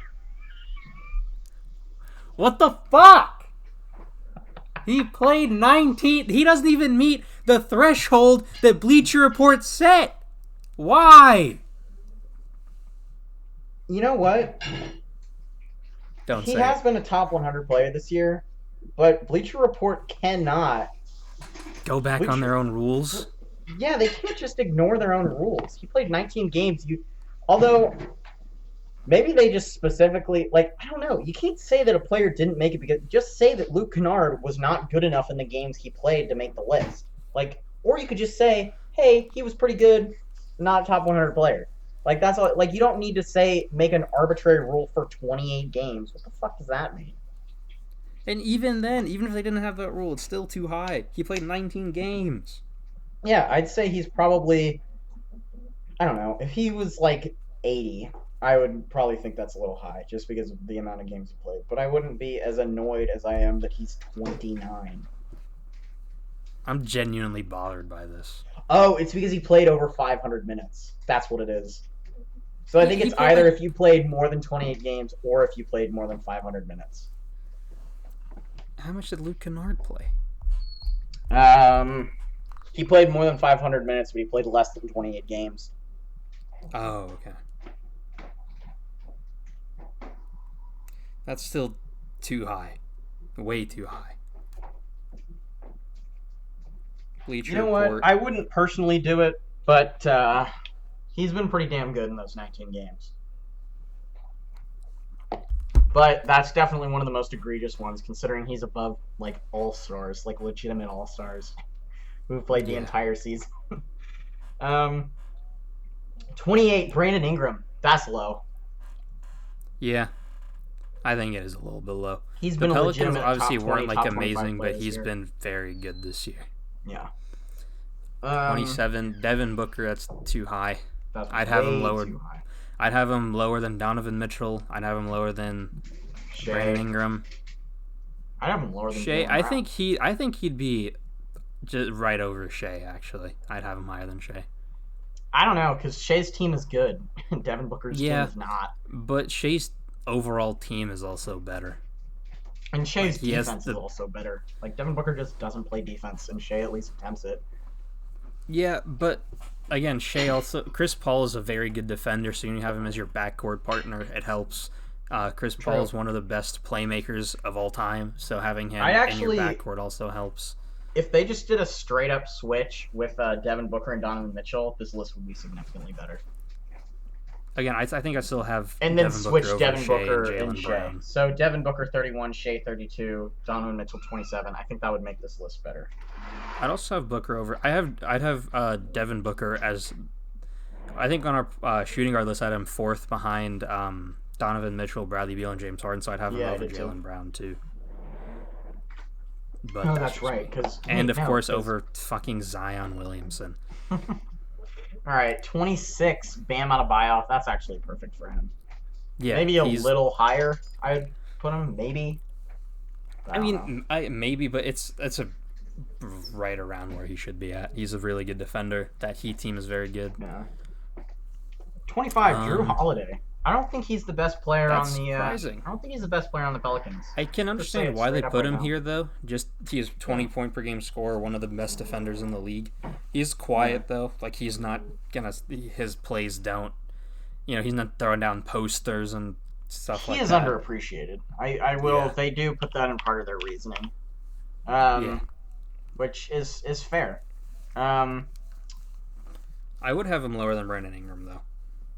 what the fuck? He played 19. He doesn't even meet the threshold that Bleacher Report set. Why? You know what? Don't He say has it. been a top 100 player this year, but Bleacher Report cannot. Go back on their own rules. Yeah, they can't just ignore their own rules. He played 19 games. Although maybe they just specifically I don't know. You can't say that a player didn't make it because just say that Luke Kennard was not good enough in the games he played to make the list. Or you could just say, hey, he was pretty good, not a top 100 player. That's all. You don't need to make an arbitrary rule for 28 games. What the fuck does that mean? And even then, even if they didn't have that rule, it's still too high. He played 19 games. Yeah, I'd say he's probably, I don't know, if he was 80, I would probably think that's a little high just because of the amount of games he played. But I wouldn't be as annoyed as I am that he's 29. I'm genuinely bothered by this. Oh, it's because he played over 500 minutes. That's what it is. So I think He it's played either if you played more than 28 games or if you played more than 500 minutes. How much did Luke Kennard play? He played more than 500 minutes, but he played less than 28 games. Oh, okay. That's still too high. Way too high. Bleacher You know Report. what? I wouldn't personally do it, but he's been pretty damn good in those 19 games. But that's definitely one of the most egregious ones, considering he's above all-stars, legitimate all-stars who've played the entire season. 28, Brandon Ingram. That's low. Yeah. I think it is a little bit low. He's The been a Pelicans legitimate obviously top 20, weren't top amazing, 25 player but this he's year. been very good this year. Yeah. 27, Devin Booker, that's too high. That's I'd have him way lower. too high. I'd have him lower than Donovan Mitchell. I'd have him lower than Shea. Brandon Ingram. I'd have him lower than Shea, Jaylen Brown. I think he'd be just right over Shea. Actually, I'd have him higher than Shea. I don't know, because Shea's team is good. Devin Booker's team Yeah, is not. but Shea's overall team is also better. And Like Shea's he has defense is the also better. Like, Devin Booker just doesn't play defense, and Shea at least attempts it. yeah, but again, Shea also Chris Paul is a very good defender, so you have him as your backcourt partner. It helps. Chris Paul True. is one of the best playmakers of all time, so having I him in your actually, backcourt also helps. if they just did a straight up switch with Devin Booker and Donovan Mitchell, this list would be significantly better. Again, I think I still have And then Devin Booker switch over Devin Shea and Booker and Jalen Shea. Brown. So Devin Booker 31, Shea 32, Donovan Mitchell 27. I think that would make this list better. I'd also have Booker over. I'd have Devin Booker as I think on our shooting guard list. I'd have him fourth behind Donovan Mitchell, Bradley Beal, and James Harden. So I'd have him Yeah, I over did too. Jalen Brown too. But Oh, that's that's just right. me. Because And of course over fucking Zion Williamson. All right, 26. Bam Adebayo. That's actually perfect for him. Yeah, Maybe a little higher. I'd put him. Maybe. I mean, maybe, but it's a right around where he should be at. He's a really good defender. That Heat team is very good. Yeah. 25. Drew Holiday. I don't think he's the best player on the. Surprising. I don't think he's the best player on the Pelicans. I can understand why they put him here, though. Just he is 20 point per game scorer, one of the best defenders in the league. He's quiet though, like he's not gonna. His plays don't. He's not throwing down posters and stuff like that. He is underappreciated. I will. Yeah. They do put that in part of their reasoning. Yeah. Which is fair. I would have him lower than Brandon Ingram though.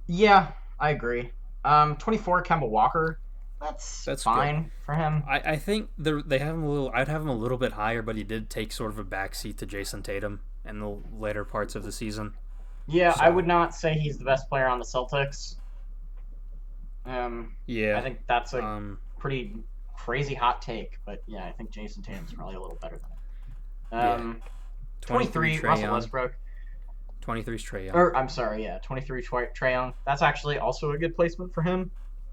Yeah, I agree. 24. Kemba Walker. That's fine good for him. I think they have him a little. I'd have him a little bit higher, but he did take sort of a backseat to Jason Tatum in the later parts of the season. Yeah, So- I would not say he's the best player on the Celtics. Yeah. I think that's a pretty crazy hot take, but yeah, I think Jason Tatum's probably a little better than it. 23. Trae Russell Young. Westbrook. 23 is Trae Young. Or I'm sorry, yeah, 23. Trae Young. That's actually also a good placement for him.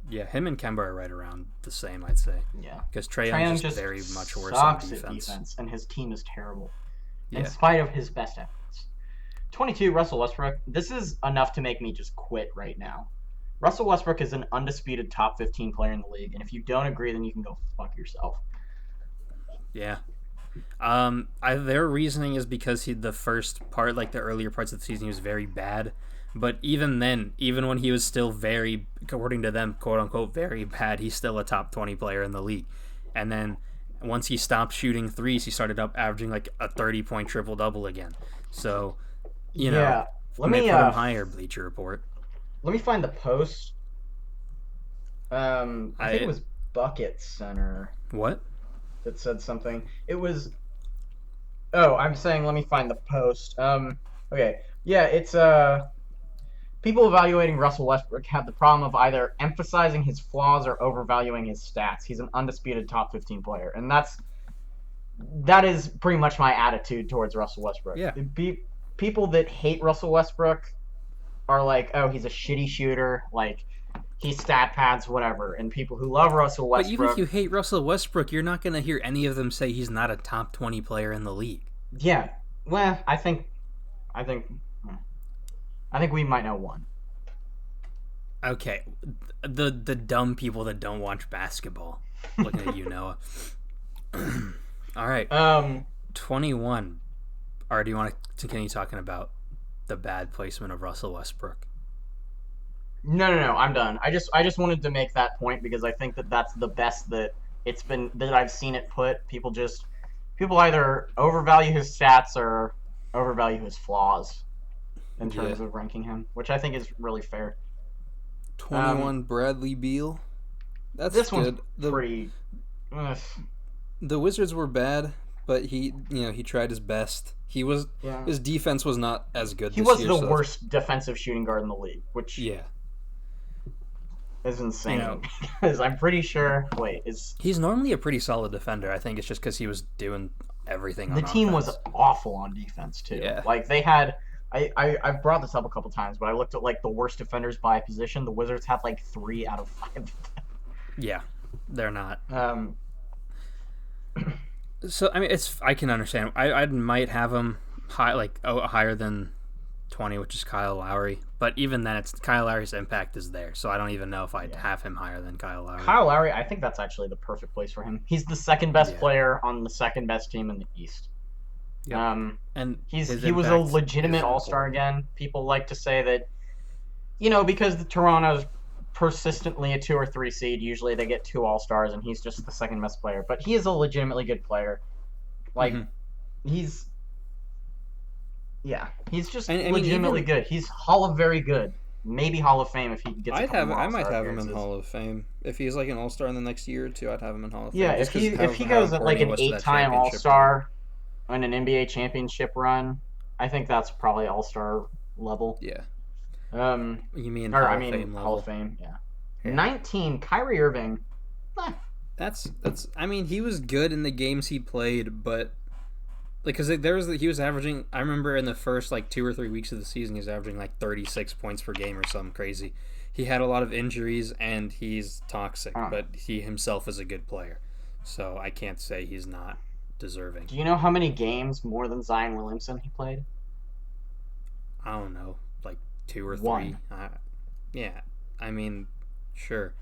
Yeah, him and Kemba are right around the same, I'd say. Yeah, Because Trae Young Young's just very much worse on sucks at defense. and his team is terrible, Yeah. in spite of his best efforts. 22. Russell Westbrook. This is enough to make me just quit right now. Russell Westbrook is an undisputed top 15 player in the league, and if you don't agree, then you can go fuck yourself. Yeah. Their reasoning is because the first part, like the earlier parts of the season, he was very bad. But even then, even when he was still very, according to them, quote unquote, very bad, he's still a top 20 player in the league. And then once he stopped shooting threes, he started up averaging like a 30-point triple double again. So, you know, let me put him higher. Bleacher Report. Let me find the post. I think it was Bucket Center What? that said something. It was. Oh, I'm saying let me find the post. Okay, yeah, it's people evaluating Russell Westbrook have the problem of either emphasizing his flaws or overvaluing his stats. He's an undisputed top 15 player, and that is pretty much my attitude towards Russell Westbrook. Yeah. People that hate Russell Westbrook are like, oh, he's a shitty shooter, like he stat pads, whatever. And people who love Russell Westbrook, But even if you hate Russell Westbrook, you're not going to hear any of them say he's not a top 20 player in the league. yeah, well, I think we might know one. Okay, the dumb people that don't watch basketball. Looking at you, Noah. All right, 21. Or do you want to continue talking about the bad placement of Russell Westbrook? No, I'm done. I just wanted to make that point because I think that that's the best that it's been that I've seen it put. People either overvalue his stats or overvalue his flaws in terms of ranking him, which I think is really fair. 21 Bradley Beal. That's this good. One's pretty. The Wizards were bad, but he tried his best. His defense was not as good. He was the worst defensive shooting guard in the league, which is insane. Because I'm pretty sure. He's normally a pretty solid defender. I think it's just because he was doing everything. The team was awful on defense too. Yeah. Like they had. I've brought this up a couple times, but I looked at like the worst defenders by position. The Wizards had like 3 out of 5. Yeah, they're not. So I mean, I can understand. I might have him high, like higher than 20, which is Kyle Lowry. But even then, it's Kyle Lowry's impact is there, so I don't even know if I'd Yeah. have him higher than Kyle Lowry. Kyle Lowry, I think that's actually the perfect place for him. He's the second best Yeah. player on the second best team in the East. Yep. Um, And his he was a impact legitimate is All Star important. again. People like to say that, because the Toronto's persistently a 2 or 3 seed. Usually they get 2 All-Stars, and he's just the second best player. But he is a legitimately good player. Like Mm-hmm. he's he's just And I mean, legitimately even good. He's Hall of Very Good. Maybe Hall of Fame if he gets a couple more I All might Star have him in appearances. Hall of Fame if he's like an All Star in the next year or two. I'd have him in Hall of Yeah, Fame just if because he how goes at important like he an was to that 8-time All championship run. Star and an NBA championship run, I think that's probably All Star level. Yeah, Um, you mean or Hall I of mean Fame Hall of level? Fame. Yeah. Yeah. 19, Kyrie Irving. Eh, That's. I mean, he was good in the games he played, but like because he was averaging. I remember in the first like 2 or 3 weeks of the season, he was averaging like 36 points per game or something crazy. He had a lot of injuries and he's toxic, I don't know. but he himself is a good player, so I can't say he's not deserving. Do you know how many games more than Zion Williamson he played? I don't know, like two or One. three. Yeah, I mean, sure,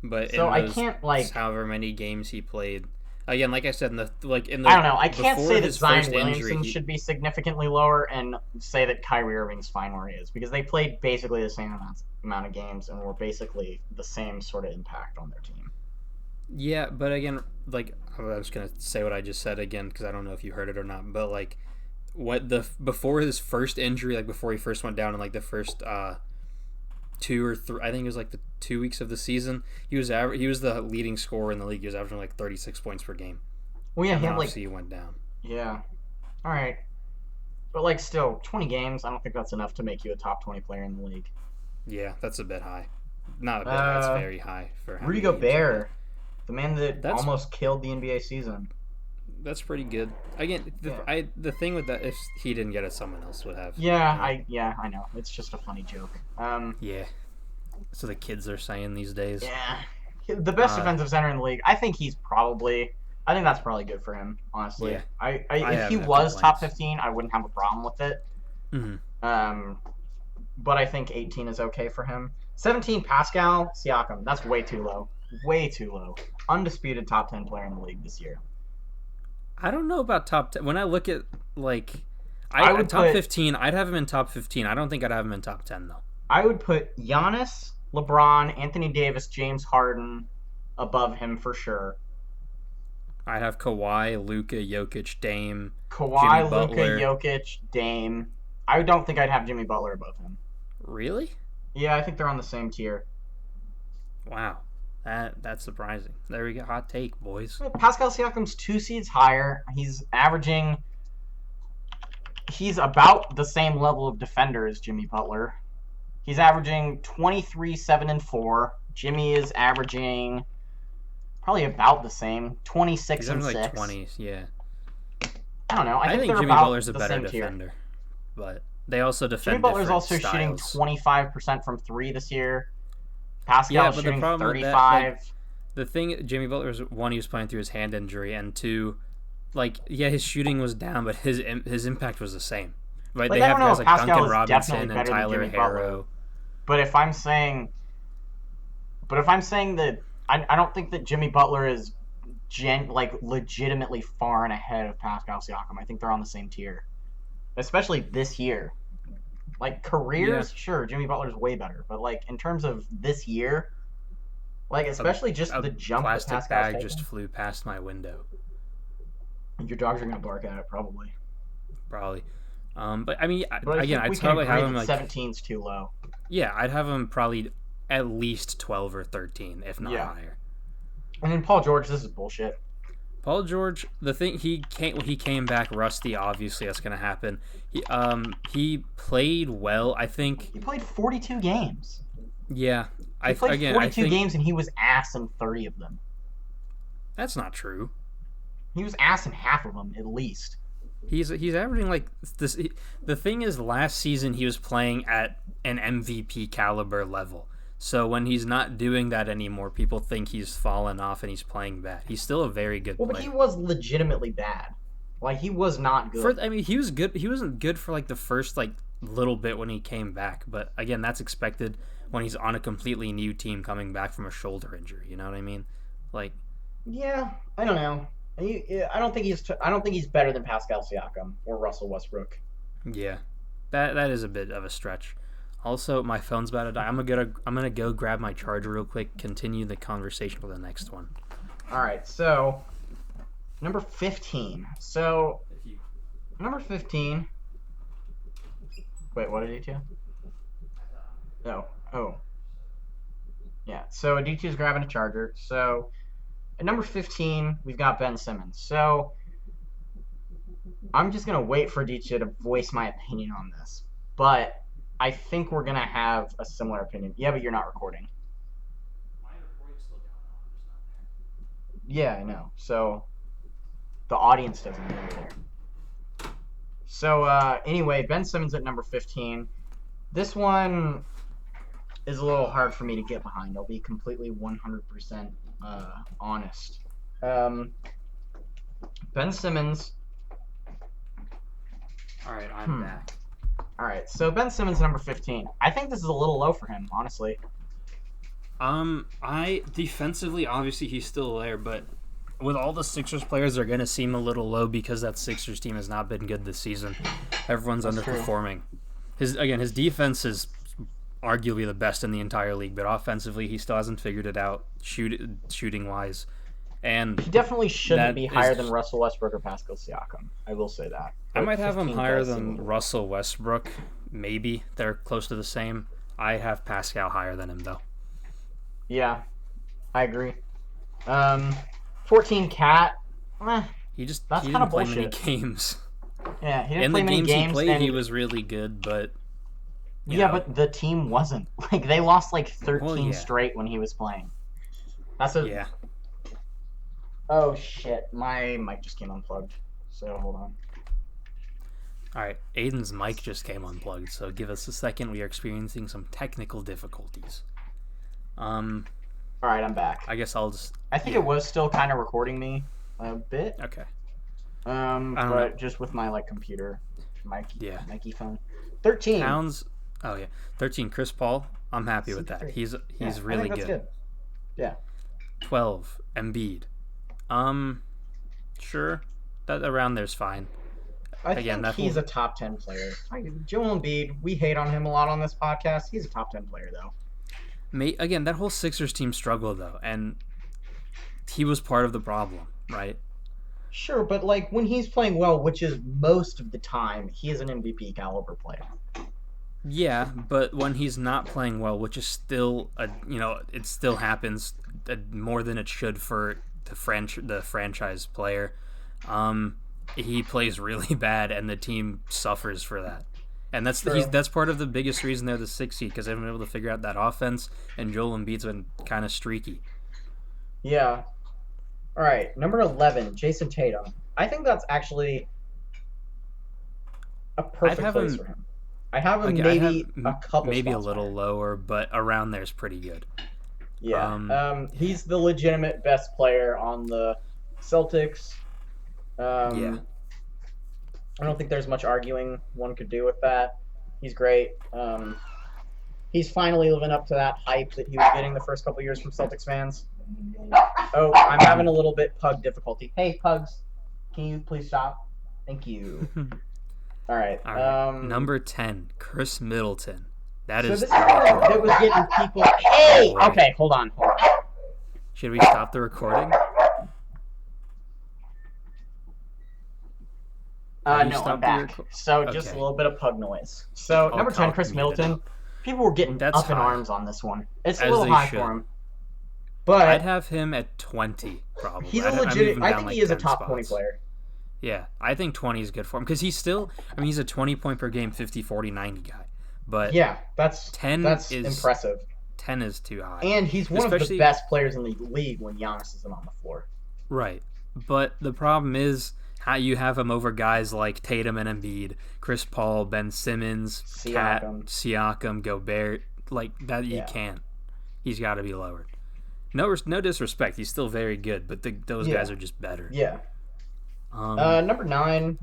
but So in I those can't like however many games he played, again, like I said, in I the don't know. I can't before say that his Zion first injury, Williamson he should be significantly lower and say that Kyrie Irving's fine where he is because they played basically the same amount of games and were basically the same sort of impact on their team. yeah, but again, like I was gonna say what I just said again because I don't know if you heard it or not, but like what the before his first injury, like before he first went down in like the first 2 or 3, I think it was like the 2 weeks of the season, he was the leading scorer in the league. He was averaging like 36 points per game, Well, yeah, and he then had like obviously he went down. yeah. All right, but like still 20 games. I don't think that's enough to make you a top 20 player in the league. Yeah, that's a bit high. Not a bit high. It's Uh, very high for how Rudy many games he played. Gobert, the man that That's almost killed the NBA season. that's pretty good. Again, Yeah. the thing with that, if he didn't get it, someone else would have. Yeah, You know. I know. It's just a funny joke. Yeah. So the kids are saying these days. Yeah, the best Uh, defensive center in the league. I think that's probably good for him. yeah. Honestly, I if have he no was top complaints. 15, I wouldn't have a problem with it. Hmm. Um, but I think 18 is okay for him. 17, Pascal Siakam. That's way too low. Way too low. Undisputed top 10 player in the league this year. I don't know about top 10. When I look at like, I I would top put 15. I'd have him in top 15. I don't think I'd have him in top 10 though. Giannis, LeBron, Anthony Davis, James Harden above him for sure. I'd have Kawhi, Luka, Jokic, Dame, Jimmy Kawhi, Luka, Butler. Jokic, Dame. I don't think I'd have Jimmy Butler above him. Really? Yeah, I think they're on the same tier. Wow. That's surprising. There we go. Hot take, boys. Pascal Siakam's 2 seeds higher. He's about the same level of defender as Jimmy Butler. He's averaging 23, 7, and 4. Jimmy is averaging probably about the same, He's 26 and having like 6. 20s. Yeah. I don't know. I I think think they're Jimmy about Butler's a the better same tier. defender, but they also Jimmy defend Butler's different also shooting styles. 25% from 3 this year. Yeah, Pascal's but the shooting problem with that, like 35. the thing, Jimmy Butler was one, he was playing through his hand injury, and two, like yeah, his shooting was down, but his impact was the same. Right? Like They I don't have know guys if like Pascal Duncan is definitely Robinson and better than Tyler Jimmy Butler, Harrow. but if I'm saying that I don't think that Jimmy Butler is legitimately far and ahead of Pascal Siakam. I think they're on the same tier, especially this year. Like Yeah, careers, sure, Jimmy Butler's way better, but like in terms of this year, like a especially just a the jump that plastic Pascal's bag just taken. flew past my window, Your dogs are gonna bark at it probably. probably. But I mean, But I again, think I'd we can probably agree have him that like 17's too low. yeah, I'd have him probably at least 12 or 13, if not Yeah. higher. And then Paul George, this is bullshit. Paul George, the thing he came back rusty. Obviously, that's gonna happen. He played well. I think. He played 42 games. Yeah. He played I 42 think games and he was ass in 30 of them. that's not true. He was ass in half of them at least. He's averaging like this. The thing is, last season he was playing at an MVP caliber level. So when he's not doing that anymore, people think he's fallen off and he's playing bad. He's still a very good Well, player. but he was legitimately bad. Like, he was not good. He was good. He wasn't good for like the first like little bit when he came back. But again, that's expected when he's on a completely new team coming back from a shoulder injury. You know what I mean? Like, yeah, I don't know. I don't think he's better than Pascal Siakam or Russell Westbrook. yeah, that is a bit of a stretch. Also, my phone's about to die. I'm gonna go grab my charger real quick. Continue the conversation for the next one. All right, so number 15. So number 15. Wait, what did he do? Oh. Yeah. So D2's grabbing a charger. So at number 15, we've got Ben Simmons. So I'm just gonna wait for D2 to voice my opinion on this, but I think we're gonna have a similar opinion. Yeah, but you're not recording. My recording's still going on. I'm just not there. Yeah, I know. So the audience doesn't know you're there. So anyway, Ben Simmons at number 15. This one is a little hard for me to get behind. I'll be completely 100% honest. Ben Simmons. All right, I'm back. All right, so Ben Simmons number 15. I think this is a little low for him, honestly. I defensively, obviously he's still there, but with all the Sixers players, they're gonna seem a little low because that Sixers team has not been good this season. Everyone's underperforming. His defense is arguably the best in the entire league, but offensively, he still hasn't figured it out shooting wise. And he definitely shouldn't be higher than Russell Westbrook or Pascal Siakam. I will say that. I might have him higher than Russell Westbrook. Maybe they're close to the same. I have Pascal higher than him though. Yeah, I agree. 14 Cat. He didn't play many games. Yeah, he didn't play many games. In the games he played, he was really good, but yeah, but the team wasn't. Like, they lost like 13 straight when he was playing. Yeah. Oh shit, my mic just came unplugged. So hold on. All right, Aiden's mic just came unplugged, so give us a second. We are experiencing some technical difficulties. All right, I'm back. I guess I'll just. I think it was still kind of recording me a bit. Okay. But just with my like computer, Mikey phone. 13. Towns. Oh yeah, 13. Chris Paul. I'm happy with that. He's really good. Yeah. 12. Embiid. Sure, that around there's fine. I think he's a top 10 player. Joel Embiid, we hate on him a lot on this podcast. He's a top 10 player though. Again, that whole Sixers team struggled though, and he was part of the problem, right? Sure, but like when he's playing well, which is most of the time, he is an MVP caliber player. Yeah, but when he's not playing well, which is still it still happens more than it should for the franchise player. He plays really bad, and the team suffers for that. And that's part of the biggest reason they're the 6th seed, because they've been able to figure out that offense, and Joel Embiid's been kind of streaky. Yeah. All right, number 11, Jason Tatum. I think that's actually a perfect place for him. I have him a couple maybe a spots little higher. Lower, but around there's pretty good. Yeah. He's the legitimate best player on the Celtics. Yeah. I don't think there's much arguing one could do with that. He's great. He's finally living up to that hype that he was getting the first couple years from Celtics fans. Oh, I'm having a little bit pug difficulty. Hey, pugs, can you please stop? Thank you. All right. Number 10, Chris Middleton. That so is. This that was getting people. Hey. Okay, hold on. Should we stop the recording? No, I'm back. So just a little bit of pug noise. So number 10, Chris Middleton. People were getting up in arms on this one. It's a little high for him. But I'd have him at 20, probably. He's a legit. I think he is a top 20 player. Yeah, I think 20 is good for him because he's still. I mean, he's a 20 point per game, 50, 40, 90 guy. But yeah, that's impressive. 10 is too high, and he's one of the best players in the league when Giannis isn't on the floor. Right, but the problem is how you have him over guys like Tatum and Embiid, Chris Paul, Ben Simmons, Cat, Siakam, Gobert, like that. You can't. He's got to be lowered. No disrespect. He's still very good, but those Yeah. guys are just better. Yeah. Um, Number 9,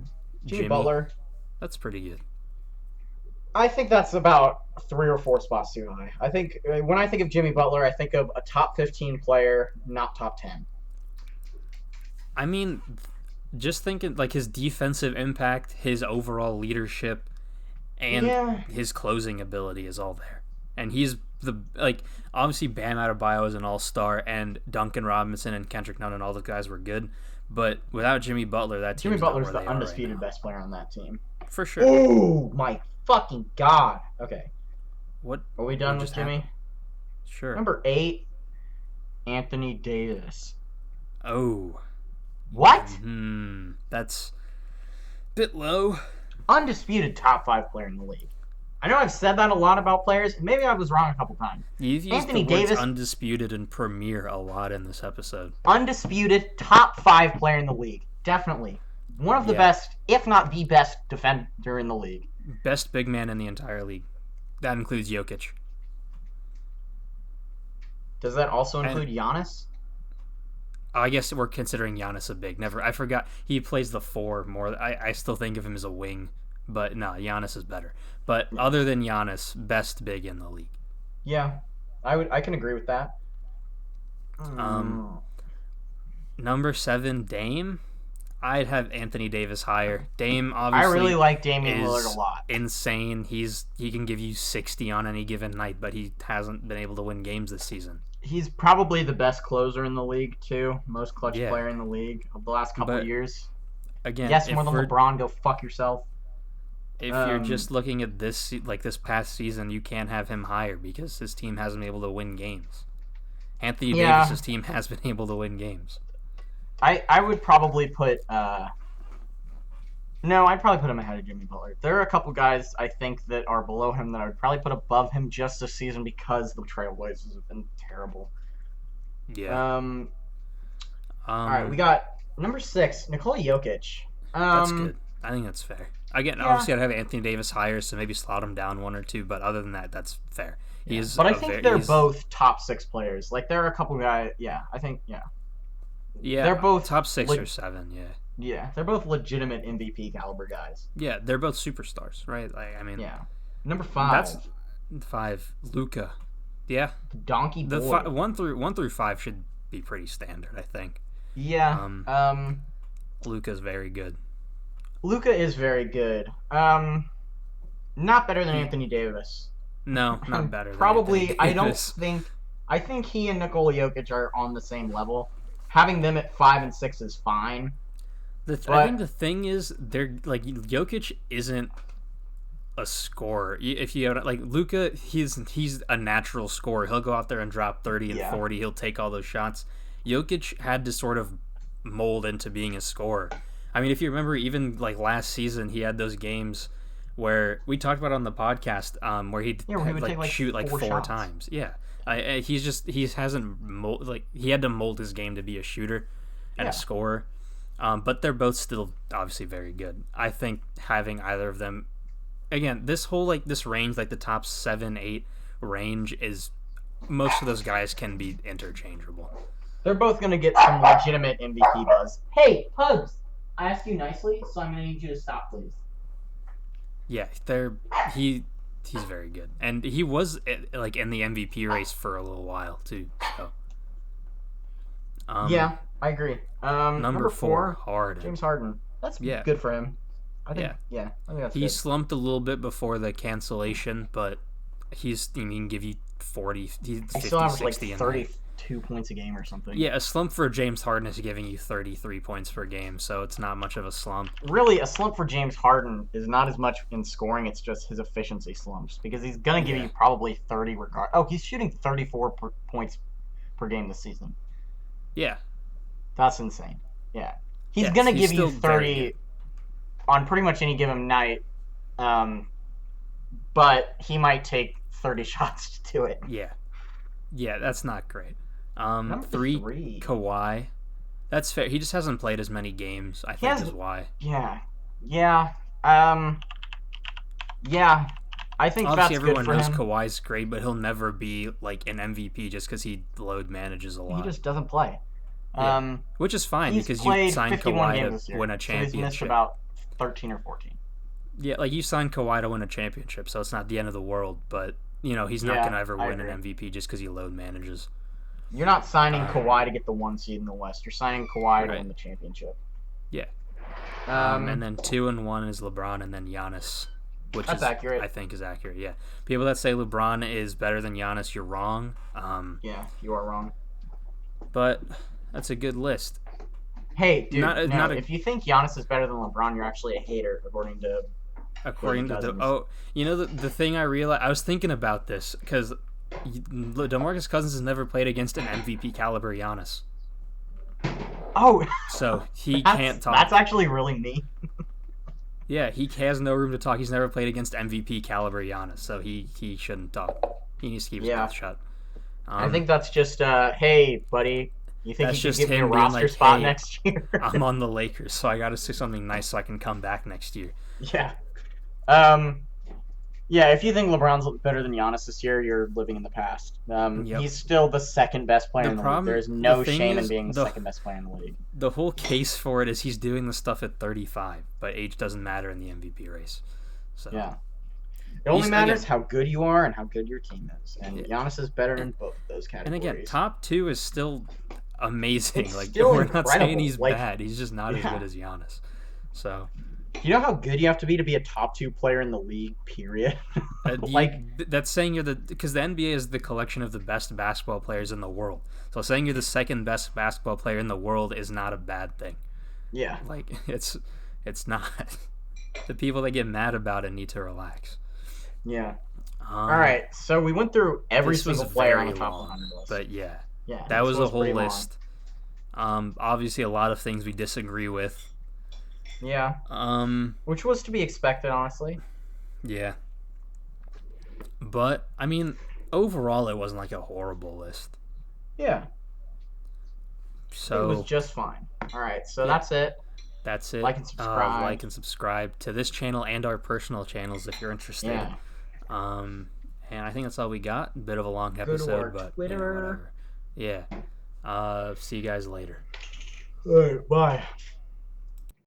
Jimmy Jimmy, Butler. that's pretty good. I think that's about 3 or 4 spots too high. I think when I think of Jimmy Butler, I think of a top 15 player, not top 10. I mean, just thinking like his defensive impact, his overall leadership, and Yeah. his closing ability is all there. And he's obviously Bam Adebayo is an all-star, and Duncan Robinson and Kendrick Nunn and all the guys were good, but without Jimmy Butler, that team's Jimmy not Butler's where the they undisputed are right best player on that team. now. For sure. Oh my fucking god. Okay. What Are we done with just Jimmy? happened? Sure. Number 8, Anthony Davis. Oh. What? That's a bit low. Undisputed top 5 player in the league. I know I've said that a lot about players. Maybe I was wrong a couple times. You've used Anthony the words Davis, undisputed and premier a lot in this episode. undisputed top 5 player in the league. Definitely. One of the best, if not the best, defender in the league. Best big man in the entire league. That includes Jokic. Does that also include Giannis? I guess we're considering Giannis a big. I forgot he plays the 4 more. I still think of him as a wing, but no, Giannis is better. But other than Giannis, best big in the league. Yeah, I can agree with that. Number 7, Dame. I'd have Anthony Davis higher. Dame obviously. I really like Damian Lillard a lot. Insane. He can give you 60 on any given night, but he hasn't been able to win games this season. He's probably the best closer in the league too. Most clutch player in the league of the last couple of years. Again, yes, more than LeBron. Go fuck yourself. If you're just looking at this past season, you can't have him higher because his team hasn't been able to win games. Anthony Davis's team has been able to win games. I would probably put no, I'd probably put him ahead of Jimmy Butler. There are a couple guys I think that are below him that I would probably put above him just this season because the Trailblazers have been terrible. Yeah. All right, we got number 6, Nikola Jokic. That's good. I think that's fair. Again, obviously I'd have Anthony Davis higher, so maybe slot him down 1 or 2, but other than that, that's fair. But I think they're both top 6 players. Like, there are a couple guys, Yeah, they're both top 6 or 7, yeah. Yeah, they're both legitimate MVP caliber guys. Yeah, they're both superstars, right? Yeah. Number 5. That's 5, Luka. Yeah. Donkey boy. 1 through 5 should be pretty standard, I think. Yeah. Luka's very good. Luka is very good. Not better than Anthony Davis. No, not better. Probably, I think he and Nikola Jokic are on the same level. Having them at 5 and 6 is fine. I think the thing is, they're like Jokic isn't a scorer. If you like Luka, he's a natural scorer. He'll go out there and drop 30 and 40. He'll take all those shots. Jokic had to sort of mold into being a scorer. I mean, if you remember, even like last season, he had those games where we talked about on the podcast, where he would shoot like 4 times. Yeah, he had to mold his game to be a shooter and a scorer. But they're both still obviously very good. I think having either of them, again, this whole this range, like the top 7, 8 range, is most of those guys can be interchangeable. They're both going to get some legitimate MVP buzz. Hey, Pugs! I asked you nicely, so I'm going to need you to stop, please. Yeah, he's very good, and he was like in the MVP race for a little while too. So. Yeah, I agree. Number 4, Harden. James Harden. That's good for him. I think that's he good. slumped a little bit before the cancellation, but he can give you 40, 50, still averaged 60 like 32 points a game or something. Yeah, a slump for James Harden is giving you 33 points per game, so it's not much of a slump. Really, a slump for James Harden is not as much in scoring, it's just his efficiency slumps, because he's going to give you probably 30 regard. Oh, he's shooting 34 points per game this season. Yeah. That's insane. Yeah. He's going to give you 30 on pretty much any given night, but he might take 30 shots to do it. Yeah. Yeah, that's not great. Number 3, Kawhi. That's fair. He just hasn't played as many games, I think, is why. Yeah. I I think Obviously, that's good everyone for knows him. Kawhi's great, but he'll never be like an MVP just because he load manages a He lot. just doesn't play. Yeah, Um, which is fine he's because you played signed 51 Kawhi games to this year, win a so he's missed championship. about 13 or 14. Yeah, like you signed Kawhi to win a championship, so it's not the end of the world. But he's not Yeah, gonna ever I win an agree. MVP just because he load manages. You're not signing Uh, Kawhi to get the 1 seed in the West. You're signing Kawhi to right. win the championship. Yeah. And Um, then 2-1 is LeBron, and then Giannis, which that's is I accurate. think is accurate. Yeah. People that say LeBron is better than Giannis, you're wrong. Yeah, you are wrong. But that's a good list. Hey, dude, Not no. not a, If you think Giannis is better than LeBron, you're actually a hater, according to Clayton according to the Cousins. the thing I realized I was thinking about this because DeMarcus Cousins has never played against an MVP caliber Giannis, Oh, so he that's can't that's talk. actually really neat. Yeah, he has no room to talk. He's never played against MVP caliber Giannis, so he shouldn't talk. He needs to keep his Yeah, mouth shut. I Um, think that's just hey, buddy, you think that's you could just give me a him being roster like, spot "Hey, next year? I'm on the Lakers, so I got to say something nice so I can come back next year." Yeah. Um, yeah, if you think LeBron's better than Giannis this year, you're living in the past. Yep. He's still the second best player The in the league. problem, There's the no thing shame in is, being the second best player in the league. the whole case for it is he's doing the stuff at 35, but age doesn't matter in the MVP race. So Yeah. It only he's matters again, how good you are and how good your team is. And yeah. Giannis is better and, in both of those and again, categories. top two is still amazing. It's Like still we're not saying incredible. he's Like, bad. He's just not as yeah. good as Giannis. So You know how good you have to be a top two player in the league, period? Like, that's saying you're because the NBA is the collection of the best basketball players in the world. So saying you're the second best basketball player in the world is not a bad thing. yeah. Like it's not. The people that get mad about it need to relax. Yeah. All Um, right. So we went through every this was single player on very the top long, 100 list. but yeah, Yeah, that this was a was whole pretty long. list. Obviously a lot of things we disagree with. Yeah. Which was to be expected, honestly. Yeah, but I mean, overall, it wasn't like a horrible list. Yeah. It was So just fine. All right. So yeah, that's it. that's it. Like and subscribe. Like and subscribe to this channel and our personal channels if you're interested. Yeah. Um, and I think that's all we got. A bit of a long Go to our episode, but Twitter. whatever. Yeah. See you guys later. All right. Bye.